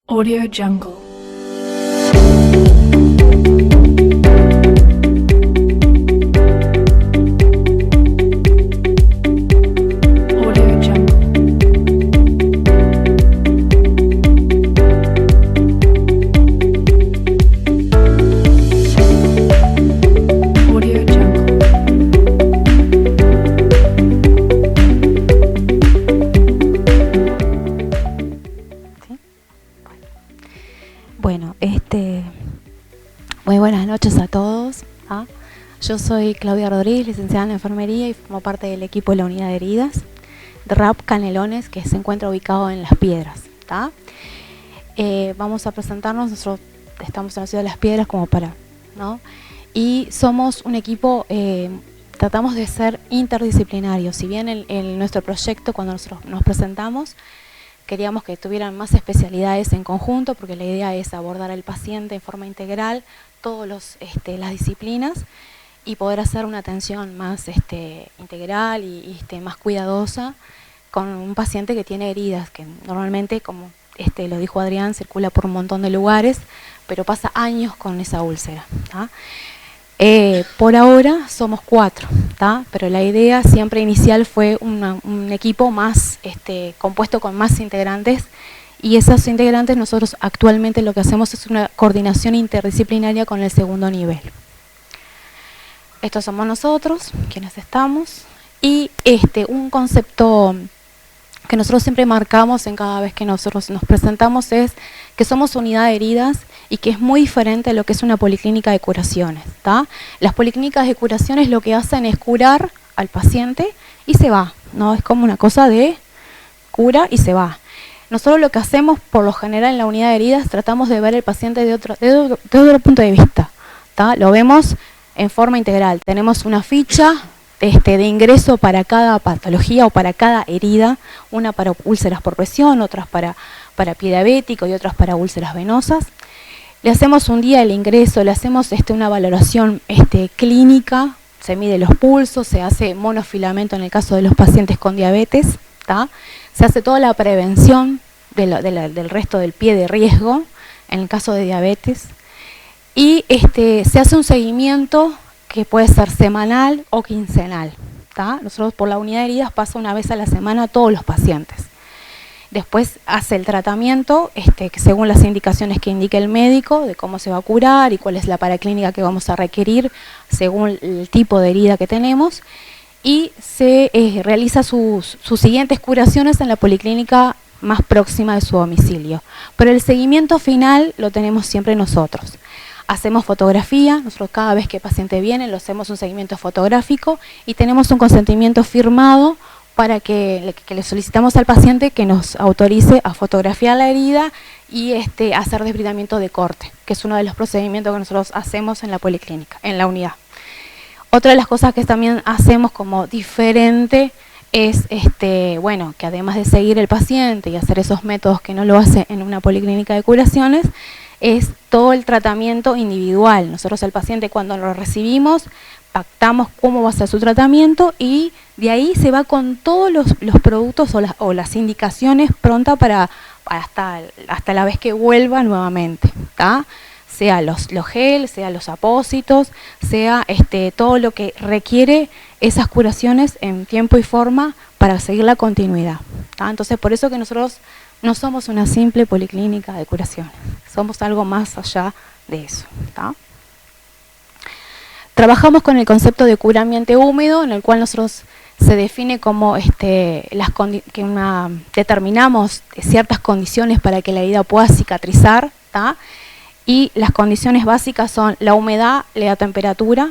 Audio Jungle. Audio Jungle. Audio Jungle. Bueno, muy buenas noches a todos. Yo soy Claudia Rodríguez, licenciada en Enfermería y formo parte del equipo de la Unidad de Heridas de RAP Canelones, que se encuentra ubicado en Las Piedras. Vamos a presentarnos. Nosotros estamos en la ciudad de Las Piedras y somos un equipo, tratamos de ser interdisciplinarios. Si bien en nuestro proyecto, cuando nosotros nos presentamos, queríamos que tuvieran más especialidades en conjunto, porque la idea es abordar al paciente en forma integral, todas las disciplinas, y poder hacer una atención más integral y más cuidadosa con un paciente que tiene heridas, que normalmente, como lo dijo Adrián, circula por un montón de lugares, pero pasa años con esa úlcera. Por ahora somos 4, pero la idea siempre inicial fue un equipo más compuesto con más integrantes, y esos integrantes nosotros actualmente lo que hacemos es una coordinación interdisciplinaria con el segundo nivel. Estos somos nosotros, quienes estamos, y un concepto que nosotros siempre marcamos en cada vez que nosotros nos presentamos es que somos unidad de heridas y que es muy diferente a lo que es una policlínica de curaciones. Las policlínicas de curaciones lo que hacen es curar al paciente y se va, ¿no? Es como una cosa de cura y se va. Nosotros lo que hacemos, por lo general en la unidad de heridas, tratamos de ver el paciente de otro punto de vista. Lo vemos en forma integral. Tenemos una ficha de ingreso para cada patología o para cada herida, una para úlceras por presión, otras para pie diabético y otras para úlceras venosas. Le hacemos un día el ingreso, le hacemos una valoración clínica, se mide los pulsos, se hace monofilamento en el caso de los pacientes con diabetes, se hace toda la prevención del resto del pie de riesgo en el caso de diabetes, y se hace un seguimiento que puede ser semanal o quincenal. Nosotros por la unidad de heridas pasa una vez a la semana a todos los pacientes. Después hace el tratamiento que según las indicaciones que indique el médico de cómo se va a curar y cuál es la paraclínica que vamos a requerir según el tipo de herida que tenemos, y se realiza sus siguientes curaciones en la policlínica más próxima de su domicilio. Pero el seguimiento final lo tenemos siempre nosotros. Hacemos fotografía, nosotros cada vez que el paciente viene lo hacemos un seguimiento fotográfico y tenemos un consentimiento firmado para que le solicitamos al paciente que nos autorice a fotografiar la herida y hacer desbridamiento de corte, que es uno de los procedimientos que nosotros hacemos en la policlínica, en la unidad. Otra de las cosas que también hacemos como diferente es que además de seguir el paciente y hacer esos métodos que no lo hace en una policlínica de curaciones, es todo el tratamiento individual. Nosotros al paciente, cuando lo recibimos, pactamos cómo va a ser su tratamiento y de ahí se va con todos los productos o las indicaciones prontas para hasta la vez que vuelva nuevamente, sea los gel, sea los apósitos, sea todo lo que requiere esas curaciones en tiempo y forma para seguir la continuidad. Entonces, por eso que nosotros no somos una simple policlínica de curaciones, somos algo más allá de eso. Trabajamos con el concepto de cura ambiente húmedo, en el cual nosotros se define como determinamos ciertas condiciones para que la herida pueda cicatrizar, y las condiciones básicas son la humedad, la temperatura.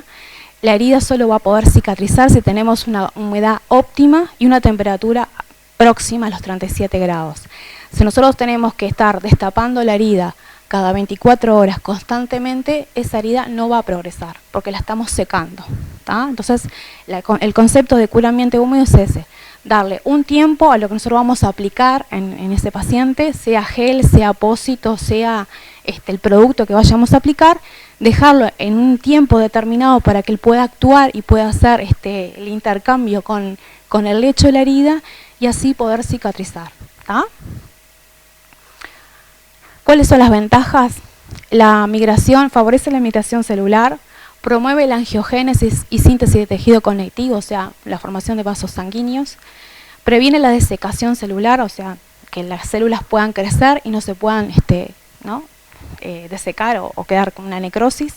La herida solo va a poder cicatrizar si tenemos una humedad óptima y una temperatura próxima a los 37 grados. Si nosotros tenemos que estar destapando la herida cada 24 horas constantemente, esa herida no va a progresar porque la estamos secando. Entonces, el concepto de cura ambiente húmedo es ese: darle un tiempo a lo que nosotros vamos a aplicar en ese paciente, sea gel, sea apósito, sea el producto que vayamos a aplicar, dejarlo en un tiempo determinado para que él pueda actuar y pueda hacer el intercambio con el lecho de la herida y así poder cicatrizar. ¿Cuáles son las ventajas? La migración favorece la migración celular, promueve la angiogénesis y síntesis de tejido conectivo, o sea, la formación de vasos sanguíneos, previene la desecación celular, o sea, que las células puedan crecer y no se puedan desecar o quedar con una necrosis,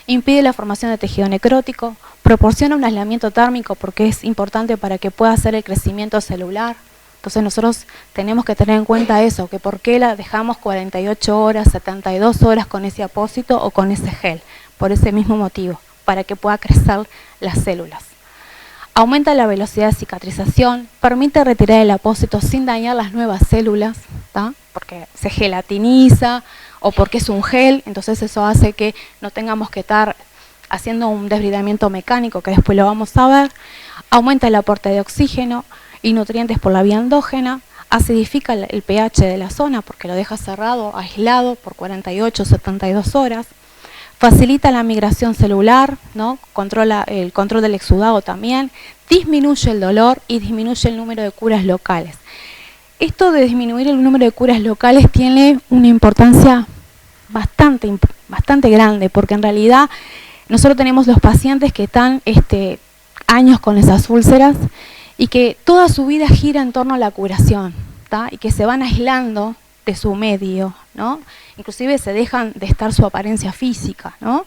impide la formación de tejido necrótico, proporciona un aislamiento térmico porque es importante para que pueda hacer el crecimiento celular. Entonces nosotros tenemos que tener en cuenta eso, que por qué la dejamos 48 horas, 72 horas con ese apósito o con ese gel, por ese mismo motivo, para que pueda crecer las células. Aumenta la velocidad de cicatrización, permite retirar el apósito sin dañar las nuevas células, ¿tá? Porque se gelatiniza o porque es un gel, entonces eso hace que no tengamos que estar haciendo un desbridamiento mecánico, que después lo vamos a ver. Aumenta el aporte de oxígeno y nutrientes por la vía endógena, acidifica el pH de la zona porque lo deja cerrado, aislado por 48 72 horas, facilita la migración celular, ¿no? Controla el control del exudado también, disminuye el dolor y disminuye el número de curas locales. Esto de disminuir el número de curas locales tiene una importancia bastante grande, porque en realidad nosotros tenemos los pacientes que están años con esas úlceras y que toda su vida gira en torno a la curación, ¿tá? Y que se van aislando de su medio, ¿no? Inclusive se dejan de estar su apariencia física, ¿no?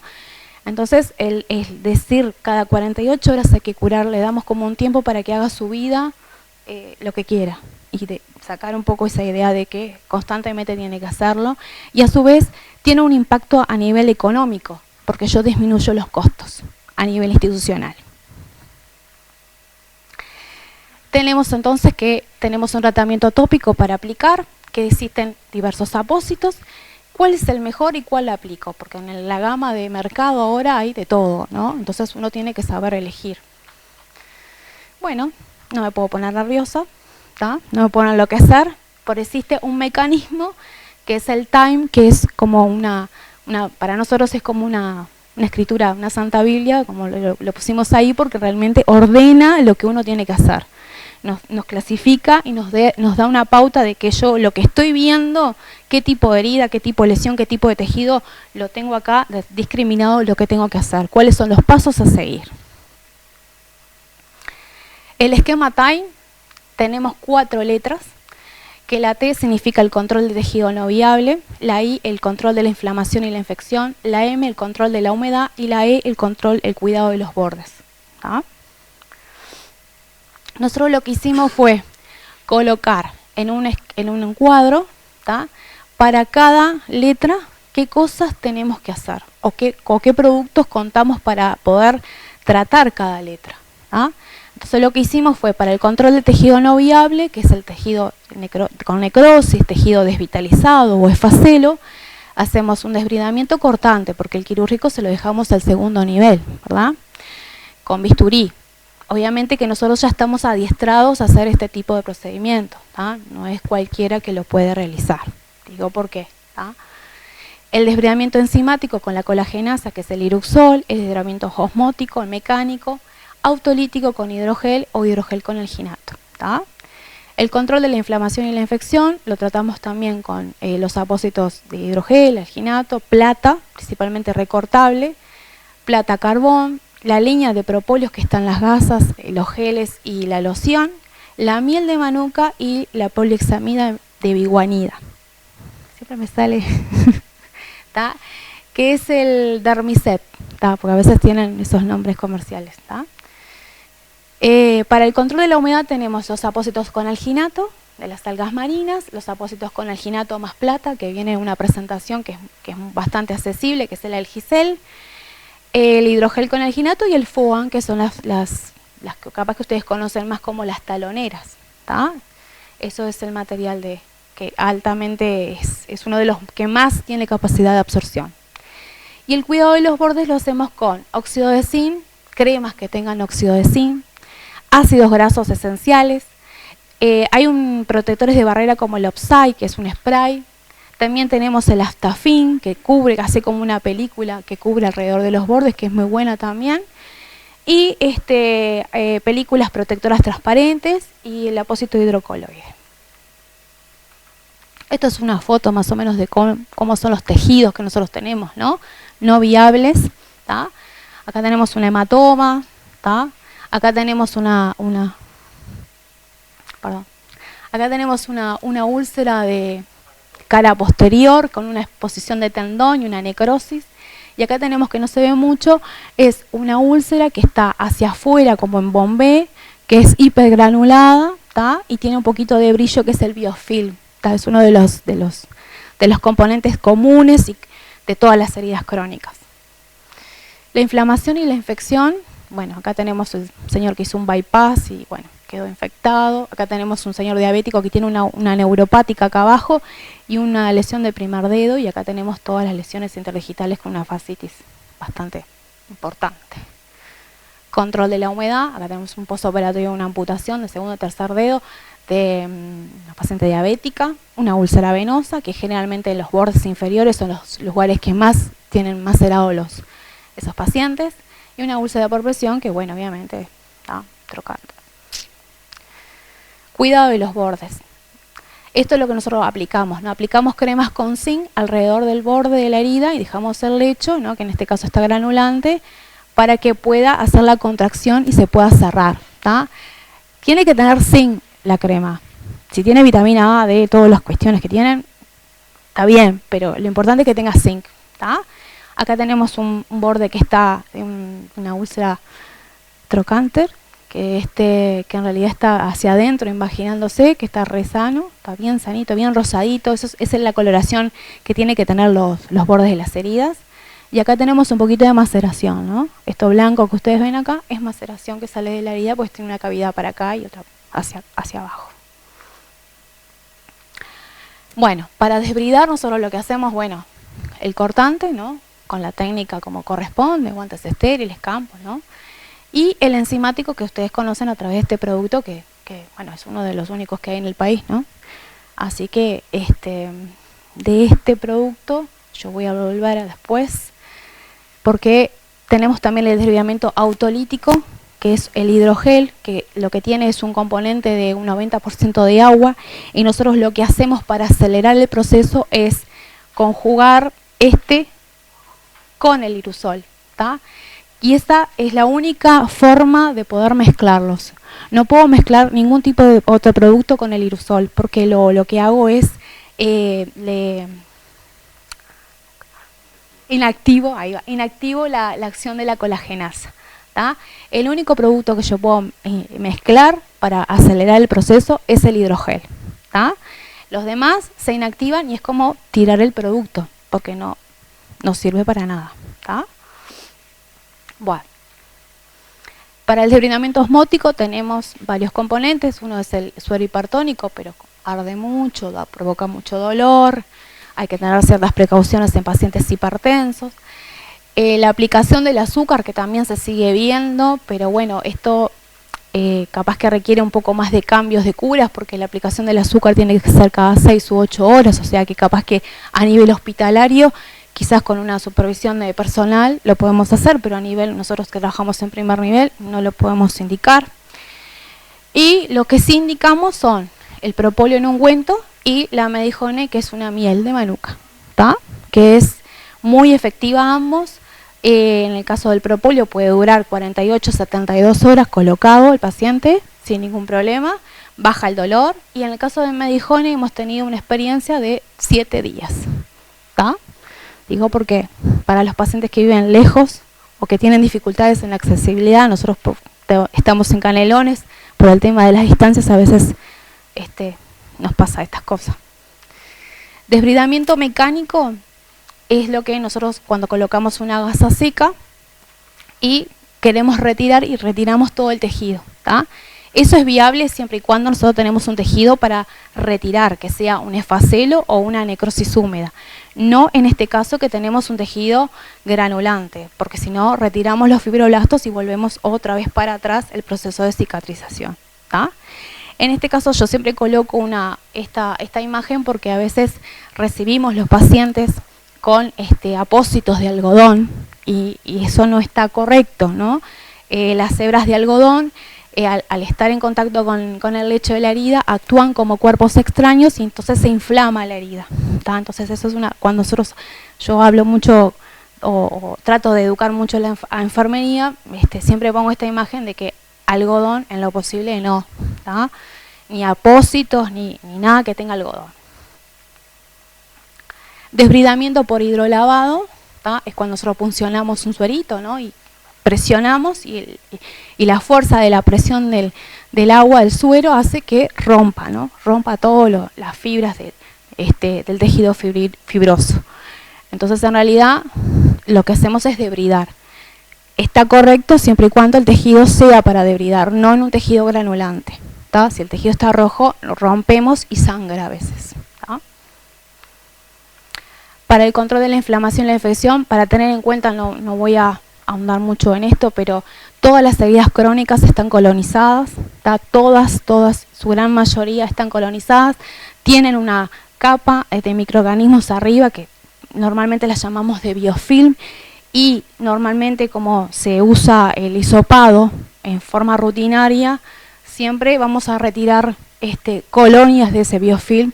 Entonces, el decir cada 48 horas hay que curar, le damos como un tiempo para que haga su vida lo que quiera y de sacar un poco esa idea de que constantemente tiene que hacerlo y a su vez tiene un impacto a nivel económico, porque yo disminuyo los costos a nivel institucional. Tenemos entonces que tenemos un tratamiento tópico para aplicar, que existen diversos apósitos. ¿Cuál es el mejor y cuál aplico? Porque en la gama de mercado ahora hay de todo, ¿no? Entonces uno tiene que saber elegir. Bueno, no me puedo poner nerviosa, ¿tá? No me puedo enloquecer, porque existe un mecanismo que es el time, que es como para nosotros es como una escritura, una Santa Biblia, como lo pusimos ahí, porque realmente ordena lo que uno tiene que hacer. Nos clasifica y nos da una pauta de que yo lo que estoy viendo, qué tipo de herida, qué tipo de lesión, qué tipo de tejido, lo tengo acá discriminado lo que tengo que hacer, cuáles son los pasos a seguir. El esquema TIME, tenemos 4 letras, que la T significa el control de tejido no viable, la I el control de la inflamación y la infección, la M el control de la humedad y la E el cuidado de los bordes, ¿tá? Nosotros lo que hicimos fue colocar en un cuadro, ¿tá? Para cada letra qué cosas tenemos que hacer o qué productos contamos para poder tratar cada letra, ¿tá? Entonces lo que hicimos fue para el control de tejido no viable, que es el tejido con necrosis, tejido desvitalizado o esfacelo, hacemos un desbridamiento cortante porque el quirúrgico se lo dejamos al segundo nivel, ¿verdad? Con bisturí. Obviamente que nosotros ya estamos adiestrados a hacer este tipo de procedimiento, ¿tá? No es cualquiera que lo puede realizar. Digo por qué, ¿tá? El desbridamiento enzimático con la colagenasa, que es el Iruxol, el desbridamiento osmótico, el mecánico, autolítico con hidrogel o hidrogel con alginato, ¿tá? El control de la inflamación y la infección lo tratamos también con los apósitos de hidrogel, alginato, plata, principalmente recortable, plata carbón, la línea de propóleos que están las gasas, los geles y la loción, la miel de manuka y la polioxamida de biguanida. Siempre me sale, ¿tá? Que es el Dermicet, ¿tá? Porque a veces tienen esos nombres comerciales, ¿tá? Para el control de la humedad tenemos los apósitos con alginato de las algas marinas, los apósitos con alginato más plata, que viene en una presentación que es bastante accesible, que es el Algicel, el hidrogel con alginato y el FOAN, que son las que capaz que ustedes conocen más como las taloneras, ¿tá? Eso es el material que altamente es uno de los que más tiene capacidad de absorción. Y el cuidado de los bordes lo hacemos con óxido de zinc, cremas que tengan óxido de zinc, ácidos grasos esenciales, hay protectores de barrera como el Opsai, que es un spray. También tenemos el Aftafin, que cubre, hace como una película que cubre alrededor de los bordes, que es muy buena también. Y películas protectoras transparentes y el apósito hidrocoloide. Esto es una foto más o menos de cómo son los tejidos que nosotros tenemos, ¿no? No viables, ¿tá? Acá tenemos un hematoma, ¿tá? Acá tenemos acá tenemos una úlcera de cara posterior con una exposición de tendón y una necrosis. Y acá tenemos, que no se ve mucho, es una úlcera que está hacia afuera como en Bombé, que es hipergranulada, ¿tá? Y tiene un poquito de brillo, que es el biofilm, ¿tá? Es uno de los componentes comunes y de todas las heridas crónicas. La inflamación y la infección, bueno, acá tenemos el señor que hizo un bypass y bueno, quedó infectado. Acá tenemos un señor diabético que tiene una neuropática acá abajo y una lesión de primer dedo, y acá tenemos todas las lesiones interdigitales con una fascitis bastante importante. Control de la humedad, acá tenemos un postoperatorio, una amputación de segundo o tercer dedo de una paciente diabética, una úlcera venosa, que generalmente en los bordes inferiores son los lugares que más tienen macerados esos pacientes, y una úlcera por presión que, bueno, obviamente está trocante. Cuidado de los bordes. Esto es lo que nosotros aplicamos, ¿no? Aplicamos cremas con zinc alrededor del borde de la herida y dejamos el lecho, ¿no? Que en este caso está granulante, para que pueda hacer la contracción y se pueda cerrar, ¿tá? Tiene que tener zinc la crema. Si tiene vitamina A, D, todas las cuestiones que tienen, está bien, pero lo importante es que tenga zinc, ¿tá? Acá tenemos un borde que está en una úlcera trocánter, que en realidad está hacia adentro, invaginándose, que está re sano, está bien sanito, bien rosadito. Esa es la coloración que tiene que tener los bordes de las heridas. Y acá tenemos un poquito de maceración, ¿no? Esto blanco que ustedes ven acá es maceración que sale de la herida, pues tiene una cavidad para acá y otra hacia abajo. Bueno, para desbridar nosotros lo que hacemos, bueno, el cortante, ¿no? Con la técnica como corresponde, guantes estériles, campos, ¿no? Y el enzimático que ustedes conocen a través de este producto que bueno, es uno de los únicos que hay en el país, ¿no? Así que de este producto yo voy a volver a después, porque tenemos también el desbridamiento autolítico, que es el hidrogel, que lo que tiene es un componente de un 90% de agua, y nosotros lo que hacemos para acelerar el proceso es conjugar con el irusol, ¿tá? Y esa es la única forma de poder mezclarlos. No puedo mezclar ningún tipo de otro producto con el irusol, porque lo que hago es inactivo la acción de la colagenasa, ¿tá? El único producto que yo puedo mezclar para acelerar el proceso es el hidrogel, ¿tá? Los demás se inactivan y es como tirar el producto, porque no sirve para nada, ¿tá? Bueno, para el desbridamiento osmótico tenemos varios componentes. Uno es el suero hipertónico, pero arde mucho, provoca mucho dolor. Hay que tener ciertas precauciones en pacientes hipertensos. La aplicación del azúcar, que también se sigue viendo, pero bueno, esto capaz que requiere un poco más de cambios de curas, porque la aplicación del azúcar tiene que ser cada 6 u 8 horas, o sea que capaz que a nivel hospitalario, quizás con una supervisión de personal lo podemos hacer, pero a nivel, nosotros que trabajamos en primer nivel, no lo podemos indicar. Y lo que sí indicamos son el propóleo en ungüento y la Medijone, que es una miel de manuka, ¿tá? Que es muy efectiva ambos. En el caso del propóleo puede durar 48 a 72 horas colocado el paciente sin ningún problema, baja el dolor, y en el caso de Medijone hemos tenido una experiencia de 7 días, ¿tá? Digo porque para los pacientes que viven lejos o que tienen dificultades en la accesibilidad, nosotros estamos en Canelones, por el tema de las distancias a veces nos pasa estas cosas. Desbridamiento mecánico es lo que nosotros cuando colocamos una gasa seca y queremos retirar y retiramos todo el tejido, ¿tá? Eso es viable siempre y cuando nosotros tenemos un tejido para retirar, que sea un esfacelo o una necrosis húmeda. No en este caso que tenemos un tejido granulante, porque si no retiramos los fibroblastos y volvemos otra vez para atrás el proceso de cicatrización, ¿tá? En este caso yo siempre coloco esta imagen porque a veces recibimos los pacientes con apósitos de algodón y eso no está correcto, ¿no? Las hebras de algodón al estar en contacto con el lecho de la herida, actúan como cuerpos extraños y entonces se inflama la herida. ¿Tá? Entonces eso es cuando yo hablo mucho o trato de educar mucho a enfermería, siempre pongo esta imagen de que algodón en lo posible no, ¿tá? Ni apósitos ni nada que tenga algodón. Desbridamiento por hidrolavado, ¿tá? Es cuando nosotros puncionamos un suerito, ¿no? Y presionamos y la fuerza de la presión del agua, del suero, hace que rompa, ¿no? Rompa todas las fibras del tejido fibroso. Entonces, en realidad, lo que hacemos es debridar. Está correcto siempre y cuando el tejido sea para debridar, no en un tejido granulante. ¿Tá? Si el tejido está rojo, lo rompemos y sangra a veces. ¿Tá? Para el control de la inflamación y la infección, para tener en cuenta, no voy a ahondar mucho en esto, pero todas las heridas crónicas están colonizadas, ¿tá? Todas, su gran mayoría están colonizadas, tienen una capa de microorganismos arriba que normalmente las llamamos de biofilm, y normalmente como se usa el hisopado en forma rutinaria, siempre vamos a retirar colonias de ese biofilm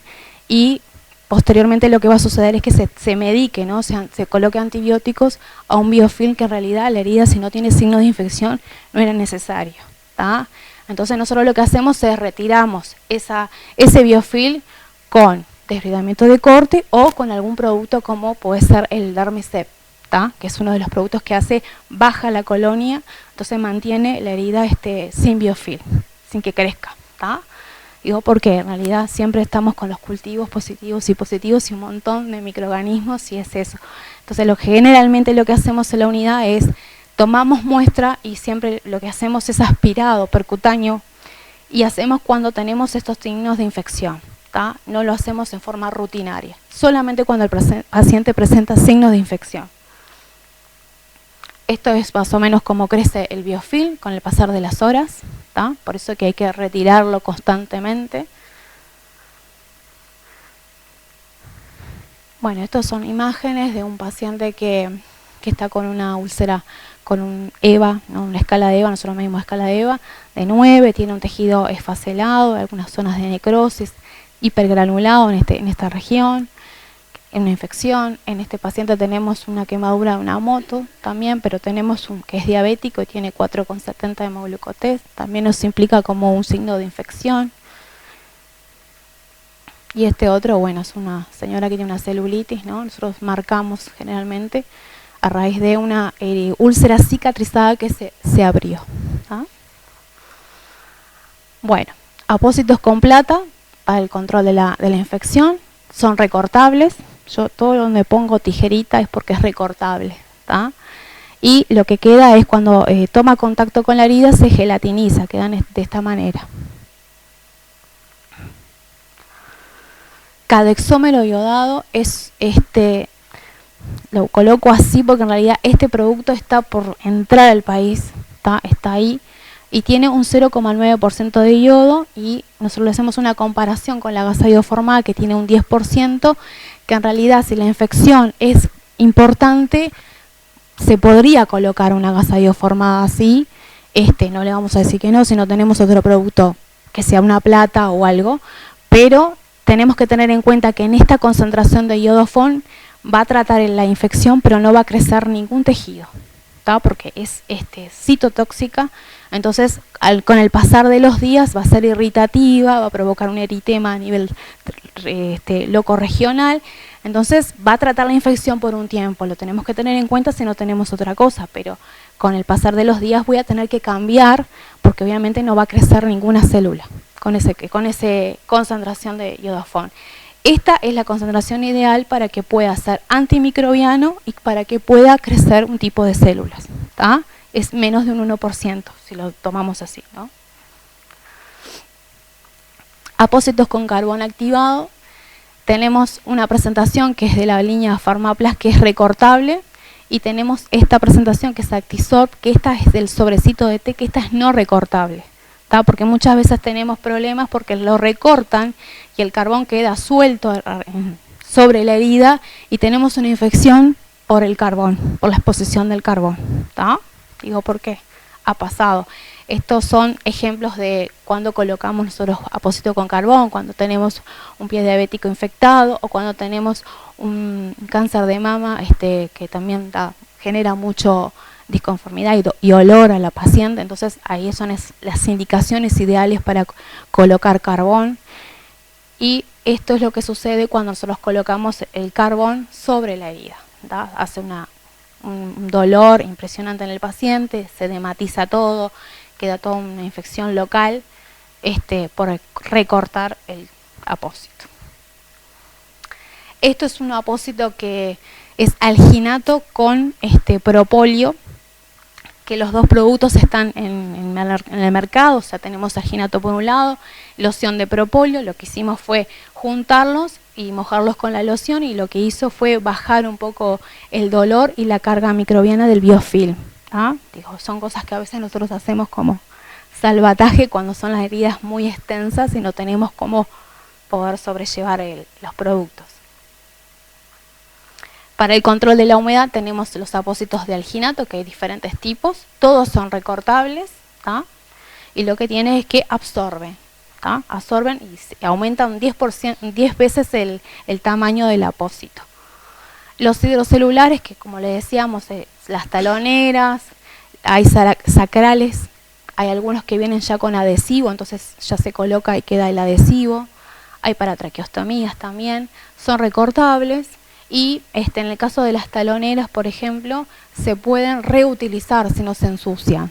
y posteriormente lo que va a suceder es que se medique, ¿no? Se coloque antibióticos a un biofilm que en realidad la herida, si no tiene signos de infección, no era necesario. ¿Tá? Entonces nosotros lo que hacemos es retiramos ese biofilm con desbridamiento de corte o con algún producto como puede ser el Dermicep, ¿tá? Que es uno de los productos que baja la colonia, entonces mantiene la herida sin biofilm, sin que crezca. ¿Tá? Digo porque en realidad siempre estamos con los cultivos positivos y un montón de microorganismos y es eso. Entonces generalmente lo que hacemos en la unidad es tomamos muestra y siempre lo que hacemos es aspirado percutáneo y hacemos cuando tenemos estos signos de infección. ¿Tá? No lo hacemos en forma rutinaria, solamente cuando el paciente presenta signos de infección. Esto es más o menos cómo crece el biofilm con el pasar de las horas, ¿tá? Por eso que hay que retirarlo constantemente. Bueno, estas son imágenes de un paciente que está con una úlcera, con un EVA, ¿no? Una escala de EVA, nosotros medimos escala de EVA, de 9, tiene un tejido esfacelado, algunas zonas de necrosis, hipergranulado en esta región, en una infección. En este paciente tenemos una quemadura de una moto también, pero tenemos que es diabético y tiene 4,70 de hemoglucotés, también nos implica como un signo de infección. Y este otro, bueno, es una señora que tiene una celulitis, ¿no? Nosotros marcamos generalmente a raíz de una úlcera cicatrizada que se abrió. ¿Ah? Bueno, apósitos con plata para el control de la infección, son recortables. Yo todo donde pongo tijerita es porque es recortable. ¿Tá? Y lo que queda es cuando toma contacto con la herida se gelatiniza, quedan de esta manera. Cadexómero iodado es lo coloco así porque en realidad este producto está por entrar al país, está ahí, y tiene un 0,9% de yodo, y nosotros le hacemos una comparación con la gasa ioformada que tiene un 10%, que en realidad si la infección es importante, se podría colocar una gasa ioformada así, no le vamos a decir que no, si no tenemos otro producto que sea una plata o algo, pero tenemos que tener en cuenta que en esta concentración de iodofón va a tratar la infección, pero no va a crecer ningún tejido, ¿tá? Porque es citotóxica, entonces con el pasar de los días va a ser irritativa, va a provocar un eritema a nivel locorregional, entonces va a tratar la infección por un tiempo, lo tenemos que tener en cuenta si no tenemos otra cosa, pero con el pasar de los días voy a tener que cambiar, porque obviamente no va a crecer ninguna célula con esa concentración de iodofón. Esta es la concentración ideal para que pueda ser antimicrobiano y para que pueda crecer un tipo de células. ¿Tá? Es menos de un 1% si lo tomamos así, ¿no? Apósitos con carbón activado. Tenemos una presentación que es de la línea Pharmaplas, que es recortable, y tenemos esta presentación que es Actisorb, que esta es del sobrecito de té, que esta es no recortable. ¿Tá? Porque muchas veces tenemos problemas porque lo recortan y el carbón queda suelto sobre la herida y tenemos una infección por el carbón, por la exposición del carbón. ¿Tá? Digo, ¿por qué? Ha pasado. Estos son ejemplos de cuando colocamos nosotros apósito con carbón, cuando tenemos un pie diabético infectado o cuando tenemos un cáncer de mama que también genera mucho disconformidad y olor a la paciente. Entonces ahí son las indicaciones ideales para colocar carbón. Y esto es lo que sucede cuando nosotros colocamos el carbón sobre la herida. Hace un dolor impresionante en el paciente, se dematiza todo, queda toda una infección local por recortar el apósito. Esto es un apósito que es alginato con propóleo, que los dos productos están en el mercado. O sea, tenemos alginato por un lado, loción de propóleo. Lo que hicimos fue juntarlos y mojarlos con la loción, y lo que hizo fue bajar un poco el dolor y la carga microbiana del biofilm. Son cosas que a veces nosotros hacemos como salvataje cuando son las heridas muy extensas y no tenemos cómo poder sobrellevar los productos. Para el control de la humedad tenemos los apósitos de alginato, que hay diferentes tipos, todos son recortables, y lo que tiene es que absorben y aumentan 10 veces el tamaño del apósito. Los hidrocelulares, que como le decíamos, las taloneras, hay sacrales, hay algunos que vienen ya con adhesivo, entonces ya se coloca y queda el adhesivo. Hay para traqueostomías también, son recortables. Y en el caso de las taloneras, por ejemplo, se pueden reutilizar si no se ensucian,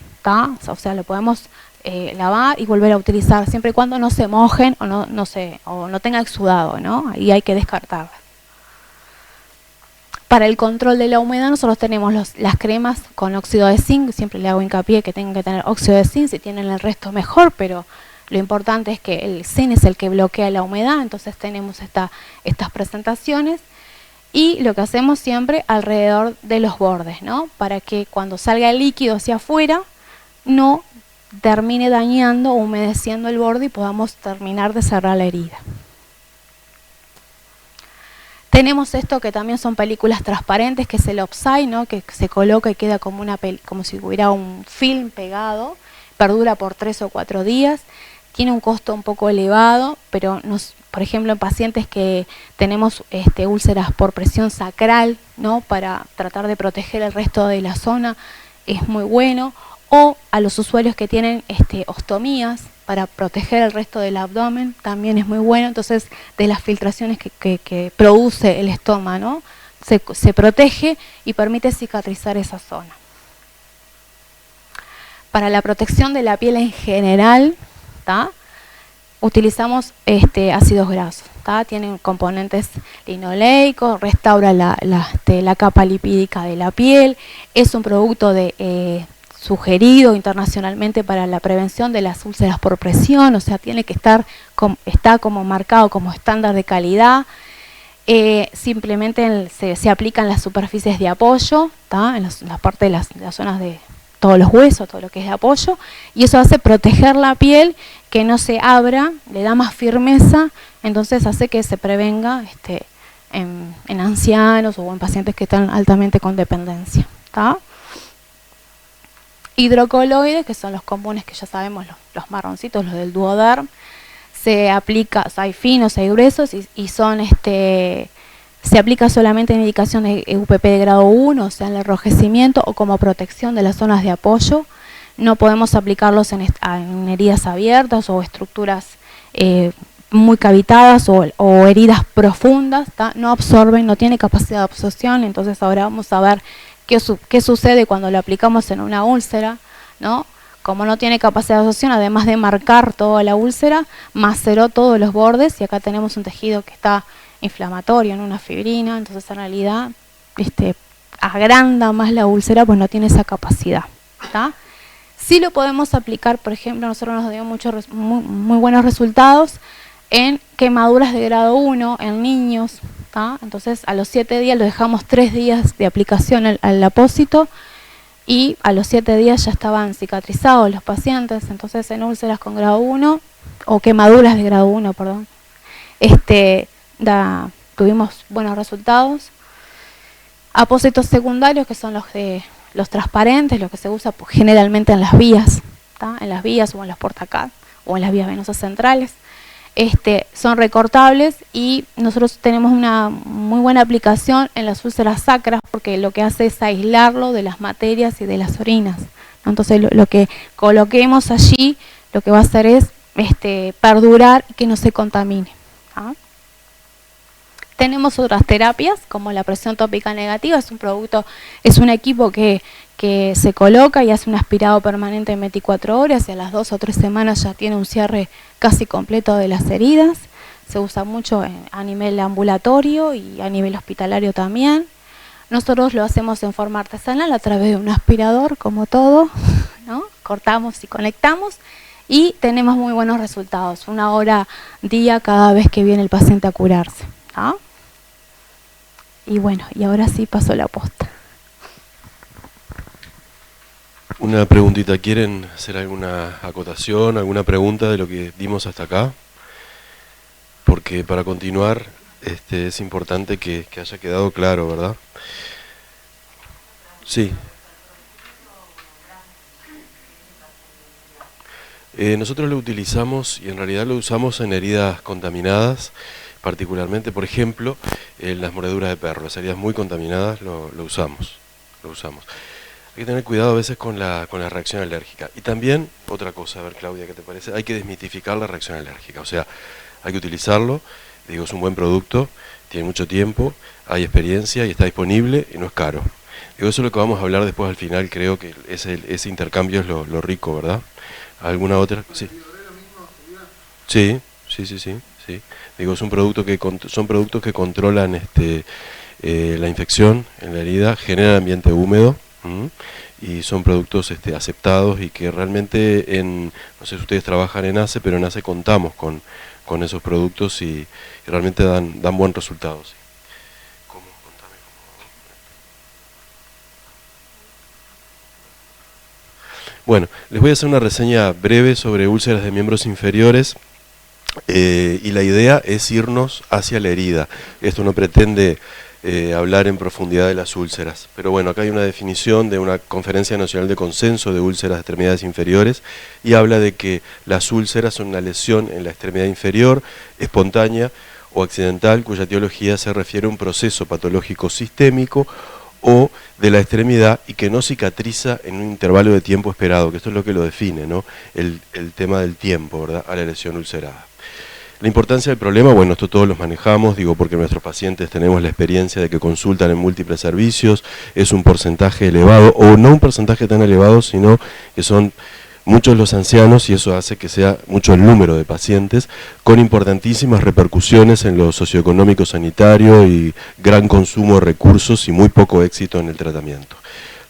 o sea, lo podemos lavar y volver a utilizar, siempre y cuando no se mojen o no tenga exudado, Ahí hay que descartarlas. Para el control de la humedad nosotros tenemos las cremas con óxido de zinc. Siempre le hago hincapié que tengan que tener óxido de zinc, si tienen el resto mejor, pero lo importante es que el zinc es el que bloquea la humedad. Entonces tenemos estas presentaciones. Y lo que hacemos siempre alrededor de los bordes, para que cuando salga el líquido hacia afuera no termine dañando o humedeciendo el borde y podamos terminar de cerrar la herida. Tenemos esto que también son películas transparentes, que es el Opsai, que se coloca y queda como si hubiera un film pegado, perdura por 3 o 4 días, tiene un costo un poco elevado, pero por ejemplo en pacientes que tenemos úlceras por presión sacral, para tratar de proteger el resto de la zona, es muy bueno, o a los usuarios que tienen ostomías, para proteger el resto del abdomen, también es muy bueno. Entonces, de las filtraciones que produce el estómago, se protege y permite cicatrizar esa zona. Para la protección de la piel en general, utilizamos ácidos grasos. Tienen componentes linoleicos, restaura la capa lipídica de la piel, es un producto sugerido internacionalmente para la prevención de las úlceras por presión, o sea, tiene que está como marcado como estándar de calidad. Simplemente se aplican las superficies de apoyo, en la parte de las zonas de todos los huesos, todo lo que es de apoyo, y eso hace proteger la piel, que no se abra, le da más firmeza, entonces hace que se prevenga en ancianos o en pacientes que están altamente con dependencia. Hidrocoloides, que son los comunes que ya sabemos, los marroncitos, los del Duoderm, se aplica, o sea, hay finos, hay gruesos, y son se aplica solamente en indicación de UPP de grado 1, o sea, en el enrojecimiento o como protección de las zonas de apoyo. No podemos aplicarlos en heridas abiertas o estructuras muy cavitadas o heridas profundas, no absorben, no tiene capacidad de absorción. Entonces ahora vamos a ver qué sucede cuando lo aplicamos en una úlcera, Como no tiene capacidad de absorción, además de marcar toda la úlcera, maceró todos los bordes, y acá tenemos un tejido que está inflamatorio en una fibrina, entonces en realidad agranda más la úlcera, pues no tiene esa capacidad. Sí lo podemos aplicar, por ejemplo, nosotros nos dio muy buenos resultados en quemaduras de grado 1 en niños. Entonces a los 7 días lo dejamos 3 días de aplicación al apósito, y a los 7 días ya estaban cicatrizados los pacientes. Entonces en úlceras con grado 1, o quemaduras de grado 1, perdón, tuvimos buenos resultados. Apósitos secundarios, que son los transparentes, los que se usan generalmente en las vías, ¿tá? En las vías o en los portacat o en las vías venosas centrales. Son recortables y nosotros tenemos una muy buena aplicación en las úlceras sacras porque lo que hace es aislarlo de las materias y de las orinas, ¿no? Entonces lo que coloquemos allí lo que va a hacer es perdurar y que no se contamine, ¿ah? Tenemos otras terapias como la presión tópica negativa, es un equipo que se coloca y hace un aspirado permanente en 24 horas y a las 2 o 3 semanas ya tiene un cierre casi completo de las heridas. Se usa mucho a nivel ambulatorio y a nivel hospitalario también. Nosotros lo hacemos en forma artesanal a través de un aspirador, como todo, ¿no? Cortamos y conectamos y tenemos muy buenos resultados, 1 hora día cada vez que viene el paciente a curarse, ¿ah? Y bueno, y ahora sí pasó la posta. Una preguntita, ¿quieren hacer alguna acotación, alguna pregunta de lo que dimos hasta acá? Porque para continuar es importante que haya quedado claro, ¿verdad? Sí. Nosotros lo utilizamos y en realidad lo usamos en heridas contaminadas, particularmente, por ejemplo, en las mordeduras de perro, las heridas muy contaminadas lo usamos. Hay que tener cuidado a veces con la reacción alérgica. Y también, otra cosa, a ver Claudia, ¿qué te parece? Hay que desmitificar la reacción alérgica, o sea, hay que utilizarlo, digo, es un buen producto, tiene mucho tiempo, hay experiencia y está disponible y no es caro. Digo, eso es lo que vamos a hablar después al final, creo que ese intercambio es lo rico, ¿verdad? ¿Alguna otra? Sí. Sí. Digo, son productos que controlan la infección en la herida, generan ambiente húmedo, y son productos aceptados y que realmente no sé si ustedes trabajan en ACE, pero en ACE contamos con esos productos y realmente dan buen resultado. ¿Sí? ¿Cómo? Contame cómo. Bueno, les voy a hacer una reseña breve sobre úlceras de miembros inferiores. Y la idea es irnos hacia la herida. Esto no pretende hablar en profundidad de las úlceras, pero bueno, acá hay una definición de una Conferencia Nacional de Consenso de Úlceras de Extremidades Inferiores y habla de que las úlceras son una lesión en la extremidad inferior, espontánea o accidental, cuya etiología se refiere a un proceso patológico sistémico o de la extremidad y que no cicatriza en un intervalo de tiempo esperado, que esto es lo que lo define, ¿no? El tema del tiempo, ¿verdad?, a la lesión ulcerada. La importancia del problema, bueno, esto todos los manejamos, digo, porque nuestros pacientes tenemos la experiencia de que consultan en múltiples servicios, es un porcentaje elevado, o no un porcentaje tan elevado, sino que son muchos los ancianos y eso hace que sea mucho el número de pacientes, con importantísimas repercusiones en lo socioeconómico sanitario y gran consumo de recursos y muy poco éxito en el tratamiento.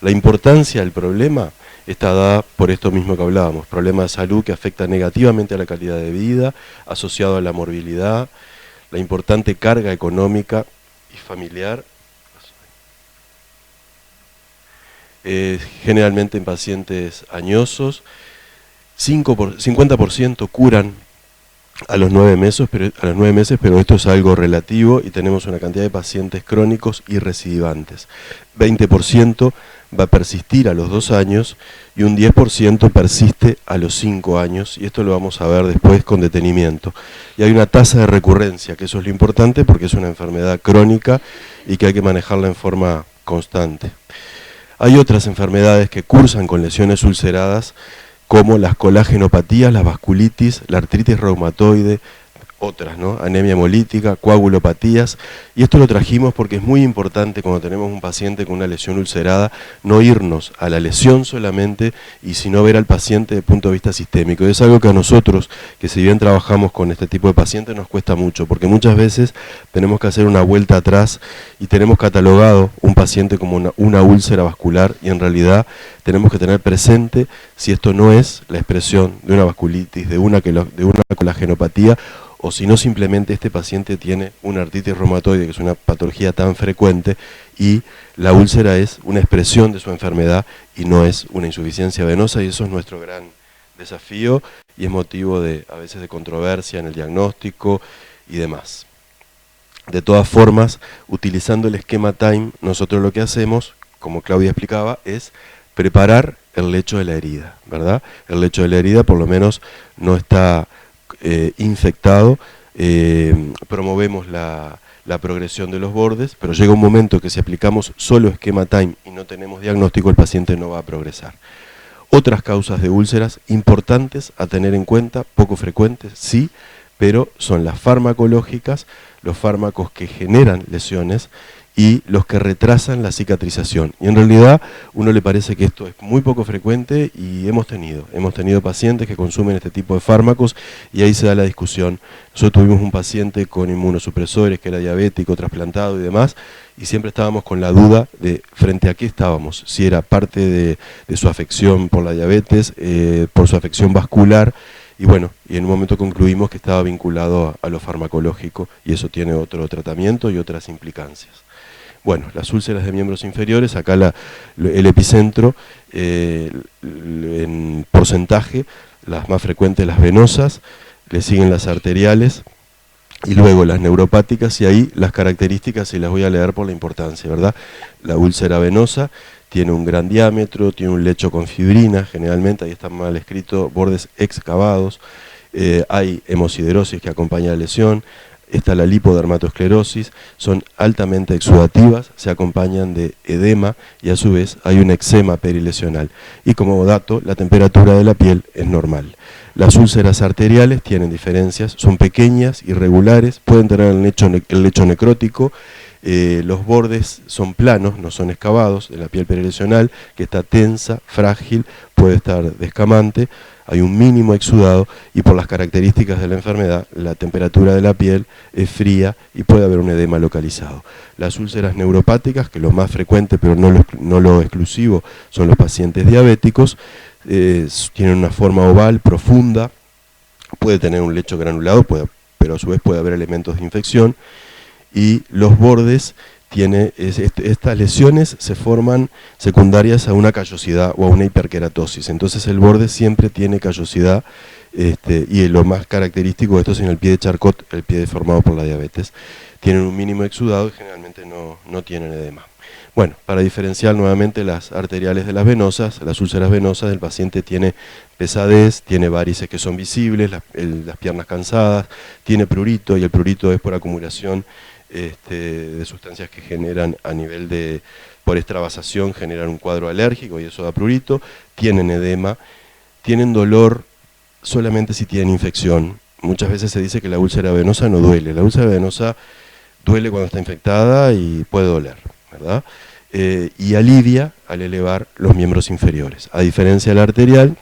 La importancia del problema está dada por esto mismo que hablábamos, problemas de salud que afectan negativamente a la calidad de vida, asociado a la morbilidad, la importante carga económica y familiar, generalmente en pacientes añosos, 50% curan a los 9 meses, pero esto es algo relativo y tenemos una cantidad de pacientes crónicos y recidivantes. 20% va a persistir a los 2 años y un 10% persiste a los 5 años y esto lo vamos a ver después con detenimiento. Y hay una tasa de recurrencia, que eso es lo importante porque es una enfermedad crónica y que hay que manejarla en forma constante. Hay otras enfermedades que cursan con lesiones ulceradas como las colagenopatías, la vasculitis, la artritis reumatoide, otras, ¿no? Anemia hemolítica, coagulopatías, y esto lo trajimos porque es muy importante cuando tenemos un paciente con una lesión ulcerada, no irnos a la lesión solamente y sino ver al paciente desde el punto de vista sistémico. Y es algo que a nosotros, que si bien trabajamos con este tipo de pacientes, nos cuesta mucho, porque muchas veces tenemos que hacer una vuelta atrás y tenemos catalogado un paciente como una úlcera vascular y en realidad tenemos que tener presente si esto no es la expresión de una vasculitis, de una colagenopatía, o si no simplemente este paciente tiene una artritis reumatoide, que es una patología tan frecuente, y la úlcera es una expresión de su enfermedad y no es una insuficiencia venosa, y eso es nuestro gran desafío y es motivo a veces de controversia en el diagnóstico y demás. De todas formas, utilizando el esquema TIME, nosotros lo que hacemos, como Claudia explicaba, es preparar el lecho de la herida, ¿verdad? El lecho de la herida por lo menos no está infectado, promovemos la progresión de los bordes, pero llega un momento que si aplicamos solo esquema time y no tenemos diagnóstico, el paciente no va a progresar. Otras causas de úlceras importantes a tener en cuenta, poco frecuentes, sí, pero son las farmacológicas, los fármacos que generan lesiones y los que retrasan la cicatrización. Y en realidad uno le parece que esto es muy poco frecuente y hemos tenido pacientes que consumen este tipo de fármacos y ahí se da la discusión. Nosotros tuvimos un paciente con inmunosupresores que era diabético, trasplantado y demás, y siempre estábamos con la duda de frente a qué estábamos, si era parte de su afección por la diabetes, por su afección vascular, y bueno, y en un momento concluimos que estaba vinculado a lo farmacológico y eso tiene otro tratamiento y otras implicancias. Bueno, las úlceras de miembros inferiores, acá el epicentro, en porcentaje, las más frecuentes las venosas, le siguen las arteriales y luego las neuropáticas, y ahí las características, y las voy a leer por la importancia, ¿verdad? La úlcera venosa tiene un gran diámetro, tiene un lecho con fibrina, generalmente, ahí está mal escrito, bordes excavados, hay hemosiderosis que acompaña la lesión, está la lipodermatosclerosis, son altamente exudativas, se acompañan de edema y a su vez hay un eczema perilesional. Y como dato, la temperatura de la piel es normal. Las úlceras arteriales tienen diferencias, son pequeñas, irregulares, pueden tener el lecho necrótico, los bordes son planos, no son excavados, de la piel perilesional, que está tensa, frágil, puede estar descamante, hay un mínimo exudado y por las características de la enfermedad, la temperatura de la piel es fría y puede haber un edema localizado. Las úlceras neuropáticas, que lo más frecuente pero no lo exclusivo, son los pacientes diabéticos, tienen una forma oval, profunda, puede tener un lecho granulado, pero a su vez puede haber elementos de infección, y los bordes, estas lesiones se forman secundarias a una callosidad o a una hiperkeratosis, entonces el borde siempre tiene callosidad, y lo más característico de esto es en el pie de Charcot, el pie deformado por la diabetes. Tienen un mínimo exudado y generalmente no tienen edema. Bueno, para diferenciar nuevamente las arteriales de las venosas, las úlceras venosas, el paciente tiene pesadez, tiene varices que son visibles, las piernas cansadas, tiene prurito, y el prurito es por acumulación de sustancias que generan a nivel por extravasación, generan un cuadro alérgico y eso da prurito, tienen edema, tienen dolor solamente si tienen infección. Muchas veces se dice que la úlcera venosa no duele, la úlcera venosa duele cuando está infectada y puede doler, ¿verdad? Y alivia al elevar los miembros inferiores. A diferencia de la arterial,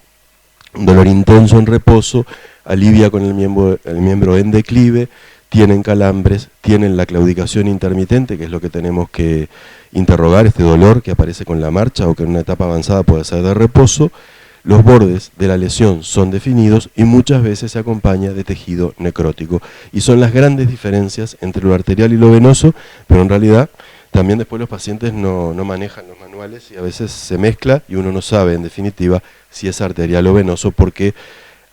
un dolor intenso en reposo, alivia con el miembro en declive, tienen calambres, tienen la claudicación intermitente, que es lo que tenemos que interrogar, este dolor que aparece con la marcha o que en una etapa avanzada puede ser de reposo. Los bordes de la lesión son definidos y muchas veces se acompaña de tejido necrótico. Y son las grandes diferencias entre lo arterial y lo venoso, pero en realidad también después los pacientes no manejan los manuales y a veces se mezcla y uno no sabe en definitiva si es arterial o venoso porque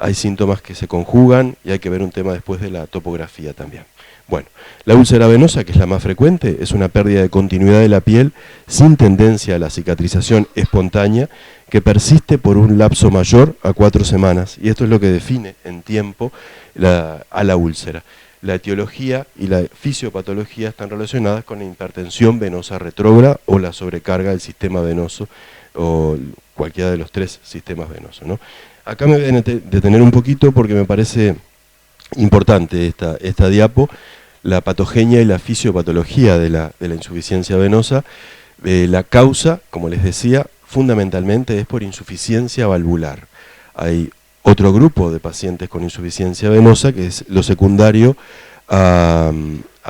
hay síntomas que se conjugan y hay que ver un tema después de la topografía también. Bueno, la úlcera venosa, que es la más frecuente, es una pérdida de continuidad de la piel sin tendencia a la cicatrización espontánea que persiste por un lapso mayor a 4 semanas y esto es lo que define en tiempo a la úlcera. La etiología y la fisiopatología están relacionadas con la hipertensión venosa retrógrada o la sobrecarga del sistema venoso o cualquiera de los 3 sistemas venosos, ¿no? Acá me voy a detener un poquito porque me parece importante esta diapo, la patogenia y la fisiopatología de la insuficiencia venosa. La causa, como les decía, fundamentalmente es por insuficiencia valvular. Hay otro grupo de pacientes con insuficiencia venosa que es lo secundario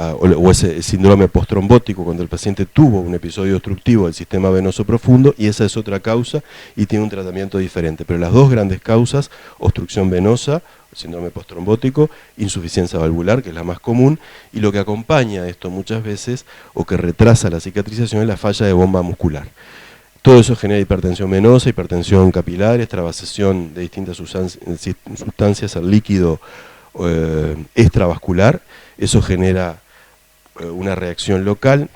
o ese síndrome postrombótico cuando el paciente tuvo un episodio obstructivo del sistema venoso profundo y esa es otra causa y tiene un tratamiento diferente. Pero las dos grandes causas, obstrucción venosa, síndrome postrombótico, insuficiencia valvular, que es la más común, y lo que acompaña esto muchas veces o que retrasa la cicatrización es la falla de bomba muscular. Todo eso genera hipertensión venosa, hipertensión capilar, extravasación de distintas sustancias al líquido extravascular, eso genera una reacción local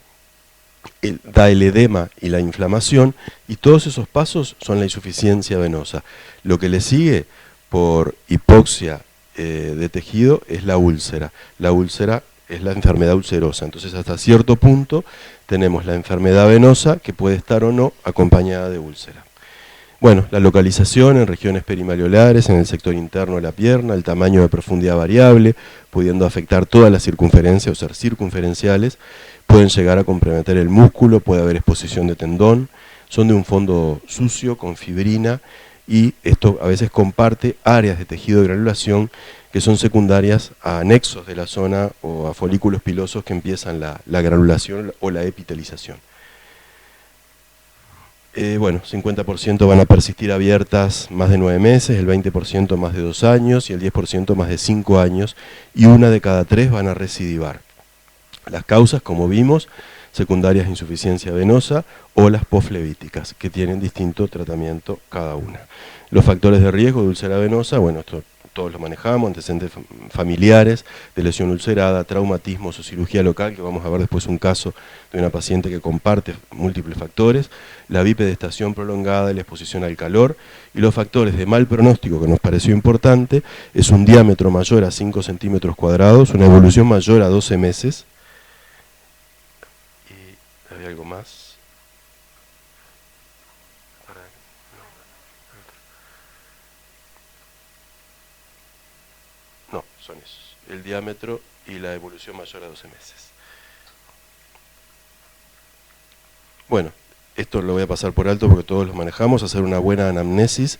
da el edema y la inflamación, y todos esos pasos son la insuficiencia venosa. Lo que le sigue por hipoxia de tejido es la úlcera. La úlcera es la enfermedad ulcerosa. Entonces, hasta cierto punto tenemos la enfermedad venosa que puede estar o no acompañada de úlcera. Bueno, la localización en regiones perimalleolares, en el sector interno de la pierna, el tamaño de profundidad variable, pudiendo afectar toda la circunferencia o ser circunferenciales, pueden llegar a comprometer el músculo, puede haber exposición de tendón, son de un fondo sucio, con fibrina, y esto a veces comparte áreas de tejido de granulación que son secundarias a anexos de la zona o a folículos pilosos que empiezan la granulación o la epitelización. Bueno, 50% van a persistir abiertas más de 9 meses, el 20% más de 2 años y el 10% más de 5 años, y 1 de cada 3 van a recidivar. Las causas, como vimos, secundarias de insuficiencia venosa o las posflevíticas, que tienen distinto tratamiento cada una. Los factores de riesgo de úlcera venosa, bueno, esto todos lo manejamos, antecedentes familiares de lesión ulcerada, traumatismos o cirugía local, que vamos a ver después un caso de una paciente que comparte múltiples factores, la bipedestación prolongada y la exposición al calor, y los factores de mal pronóstico, que nos pareció importante, es un diámetro mayor a 5 centímetros cuadrados, una evolución mayor a 12 meses, y había algo más. No, son esos, el diámetro y la evolución mayor a 12 meses. Bueno, esto lo voy a pasar por alto porque todos lo manejamos, hacer una buena anamnesis,